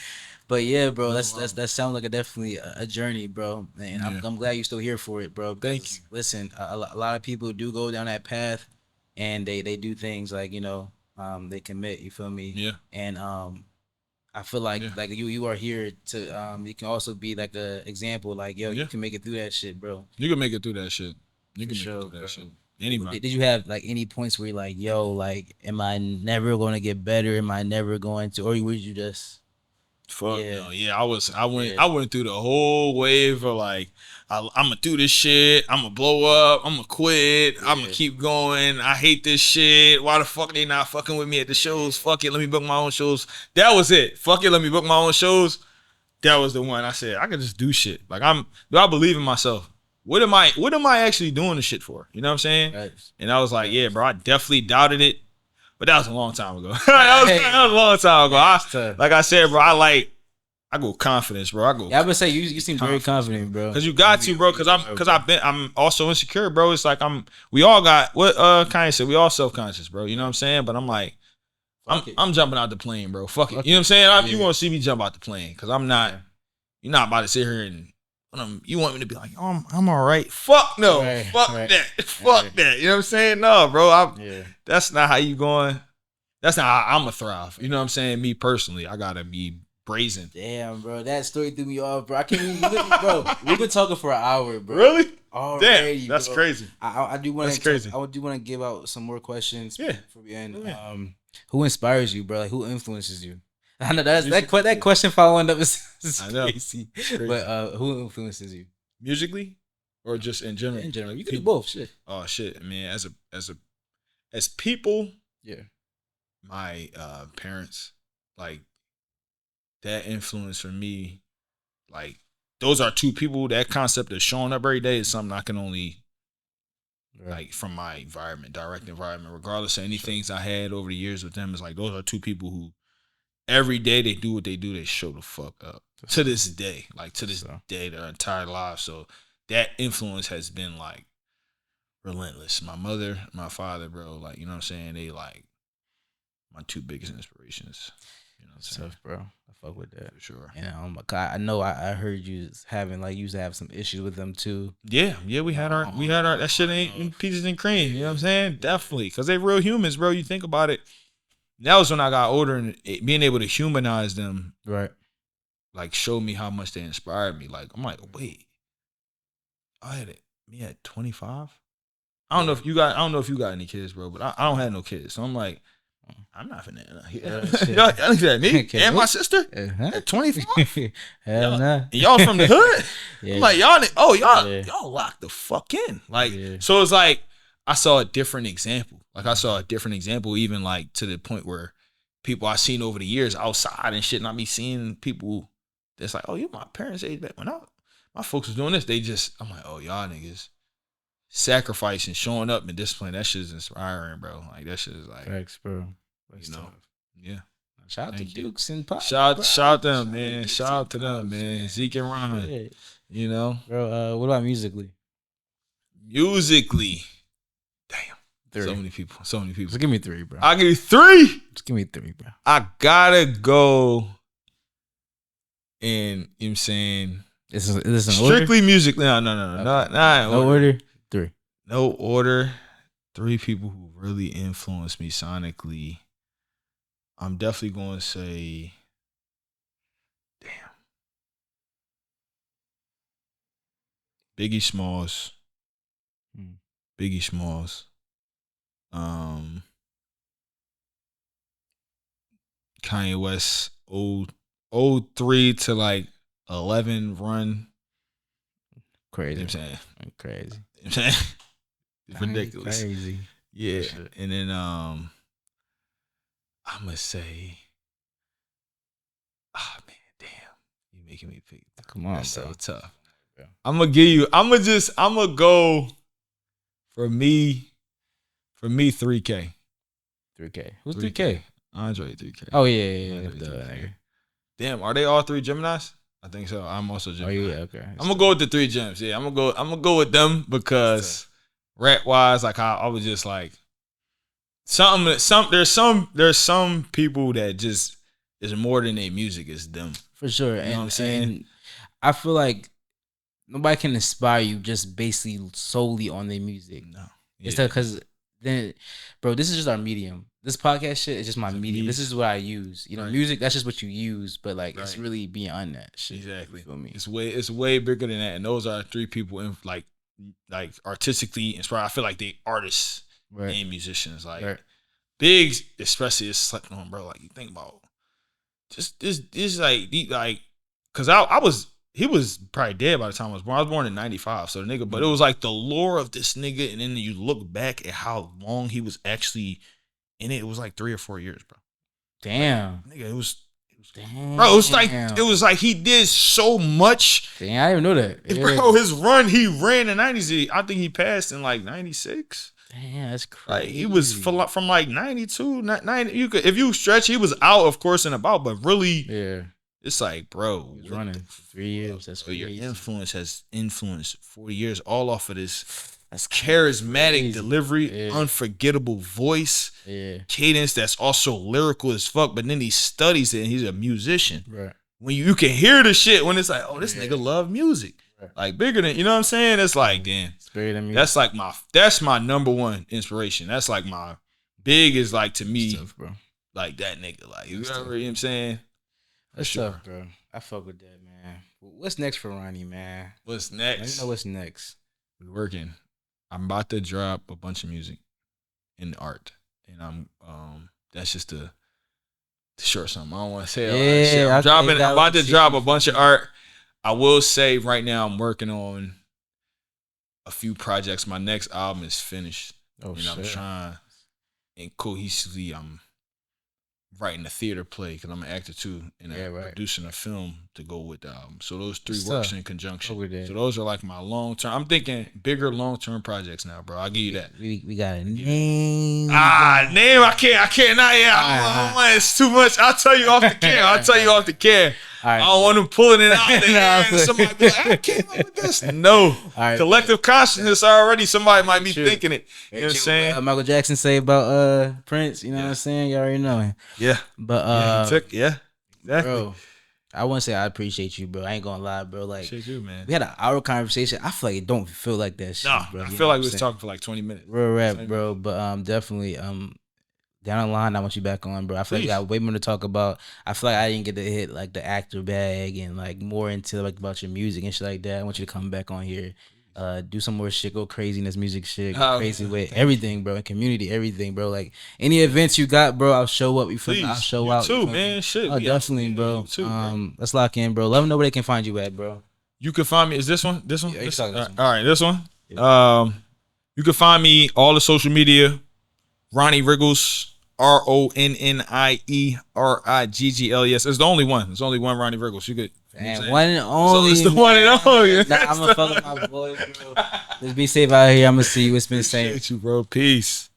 but yeah, bro, that sounds like definitely a journey, bro. And I'm glad you're still here for it, bro. Thank you. Listen, a lot of people do go down that path, and they do things like they commit. You feel me? Yeah. And I feel like you are here to you can also be like a example, like yo, you can make it through that shit, bro. You can make it through that shit. You can make it through that shit. Anybody. Did you have like any points where you're like, yo, like, am I never gonna get better? Am I never going to? Or would you just? Fuck no. Yeah, I went through the whole wave of like, I'm gonna do this shit. I'm gonna blow up. I'm gonna quit. I'm gonna keep going. I hate this shit. Why the fuck they not fucking with me at the shows? Fuck it. Let me book my own shows. That was it. Fuck it. Let me book my own shows. That was the one. I said I could just do shit. Like do I believe in myself? What am I actually doing this shit for? You know what I'm saying? Right. And I was like, yeah, bro, I definitely doubted it. But that was a long time ago. that was a long time ago. Like I said, bro, I go confidence, bro. I would say you seem very confident, bro. Cause you got to, bro. Cause I'm also insecure, bro. It's like we all got what Kanye said. We all self-conscious, bro. You know what I'm saying? But I'm like, I'm jumping out the plane, bro. Fuck it. You know what I'm saying? You want to see me jump out the plane? Cause I'm not. You're not about to sit here and. You want me to be like, oh, I'm all right. Fuck no. Fuck that. Fuck that. You know what I'm saying? No, bro. That's not how you going. That's not how I'm going to thrive. You know what I'm saying? Me personally, I got to be brazen. Damn, bro. That story threw me off, bro. I can't even, bro. We've been talking for an hour, bro. Really? Already, damn, that's crazy. I do want to. That's crazy. I do want to give out some more questions. Yeah. For the end. Who inspires you, bro? Like, who influences you? I know that question following up is crazy. But who influences you? Musically, or just in general? In general, you can do both. Shit. Oh shit, man. As people, my parents, like that influence for me, like those are two people. That concept of showing up every day is something I can only like from my environment, direct environment, regardless of any things I had over the years with them. Is like those are two people who every day they do what they do, they show the fuck up to this day, like to this day, their entire lives. So that influence has been like relentless. My mother, my father, bro, like, you know what I'm saying? They like my two biggest inspirations. You know what I'm saying? Tough, bro. I fuck with that. For sure. And I know I heard you having like you used to have some issues with them too. Yeah, we had our that shit ain't peaches and cream. You know what I'm saying? Definitely, because they real humans, bro. You think about it. That was when I got older and being able to humanize them, right? Like showed me how much they inspired me. Like I'm like, wait, I had it. Me at 25. I don't know if you got any kids, bro, but I don't have no kids, so I'm like, I'm not finna. Y'all look at me and my sister at 25. Hell nah. Y'all from the hood. I'm like y'all locked the fuck in. Like so it's like I saw a different example. Like I saw a different example, even like to the point where people I seen over the years outside and shit, not me seeing people that's like, oh, you my parents' age back when my folks was doing this. They just I'm like, oh y'all niggas sacrificing, showing up and discipline. That shit is inspiring, bro. Like that shit is like thanks, bro. That's tough. Yeah. Shout out to Dukes and Pop. Shout out to them, man. Shout out to them, man. Zeke and Ron. Yeah. You know? Bro, what about musically? Musically. Damn. 3. So many people. Just give me 3, bro. I'll give you 3. Just give me 3, bro. I gotta go and, you know what I'm saying? Is this an strictly order? Music. No order. 3. No order. 3 people who really influenced me sonically. I'm definitely going to say, Biggie Smalls. Biggie Smalls. Kanye West 03 to like 11 run. Crazy. You know what I'm saying? Crazy. You know what I'm saying? It's ridiculous. Crazy. Yeah. And then I'm gonna say, man, damn. You making me pick. Come on, that's bro. so tough. Yeah. I'm gonna go for me 3K. 3K. Who's 3K? Andre 3K. Oh yeah. Damn, are they all 3 Geminis? I think so. I'm also Gemini. Oh yeah, okay. I'm gonna go with the 3 gems. Yeah, I'm gonna go with them because rap wise, like I was just like there's some people that just is more than their music, is them. For sure. You know what I'm saying? And I feel like nobody can inspire you just basically solely on their music. No. Yeah. It's because then, bro, this is just our medium. This podcast shit is just my medium. This is what I use. You know, music, that's just what you use, but like it's really beyond that shit. Exactly. You feel me? It's way bigger than that. And those are 3 people in like artistically inspired. I feel like they artists and musicians. Like Biggs, especially, is slept on, bro. Like you think about just this like because he was probably dead by the time I was born. I was born in 95, so the nigga, but it was like the lore of this nigga, and then you look back at how long he was actually in it. It was like 3 or 4 years, bro. Damn. Like, nigga, it was damn. Bro, it was like he did so much. Damn, I didn't even know that. Yeah. Bro, his run, he ran in the 90s. I think he passed in like 96. Damn, that's crazy. Like he was from like 92, 90. You could, if you stretch, he was out, of course, and about, but really, it's like, bro, he was running for 3 years. That's crazy. Your influence has influenced 40 years, all off of this. That's charismatic delivery, unforgettable voice, cadence that's also lyrical as fuck. But then he studies it, and he's a musician. Right. When you can hear the shit, when it's like, oh, this nigga love music. Right. Like bigger than, you know what I'm saying? It's like, damn. That's like that's my number one inspiration. That's like my big is like to me, tough, bro. Like that nigga. Like you know what I'm saying? That's tough, bro. I fuck with that, man. What's next for Ronnie, man? What's next? Let me know what's next. We working. I'm about to drop a bunch of music and art, and I'm that's just to short something. I don't want to say all that shit. I'm about to drop a bunch of art. I will say right now I'm working on a few projects. My next album is finished. Oh, and I'm trying and cohesively writing a theater play because I'm an actor too, and I'm producing a film to go with the album. So those three works in conjunction. So those are like my long term. I'm thinking bigger long term projects now, bro. I'll give you that. We got a name. Name. I can't. Not yet. It's too much. I'll tell you off the camera. Right. I don't want them pulling it out there. Somebody be like, I came up with this. No. Collective consciousness already. Somebody might be thinking it. You know what I'm saying? Michael Jackson say about Prince. You know what I'm saying? You already know him. Yeah. But exactly. Bro, I want to say I appreciate you, bro. I ain't gonna lie, bro. Like, appreciate you, man. We had an hour conversation. I feel like it don't feel like that shit, bro. I feel like we was talking for like 20 minutes. Real rap, bro. But definitely down the line, I want you back on, bro. I feel like we got way more to talk about. I feel like I didn't get to hit like the actor bag and like more into like about your music and shit like that. I want you to come back on here, do some more shit, go crazy in this music shit, crazy with everything, bro, and community, everything, bro. Like any events you got, bro, I'll show up. You feel me? I'll show out too, man. Shit, definitely, bro. Let's lock in, bro. Let them know where they can find you at, bro. You can find me. Is this one? This one? Yeah, this? This one. All right, this one. Yeah. You can find me all the social media. Ronnie Riggles. RONNIERIGGLES. It's the only one. It's only one Ronnie Riggles. You could. And one and only. So it's the one and only. Nah, I'm gonna fuck with my boy, bro. Let's be safe out here. I'm gonna see you. It's been safe. Appreciate you, bro. Peace.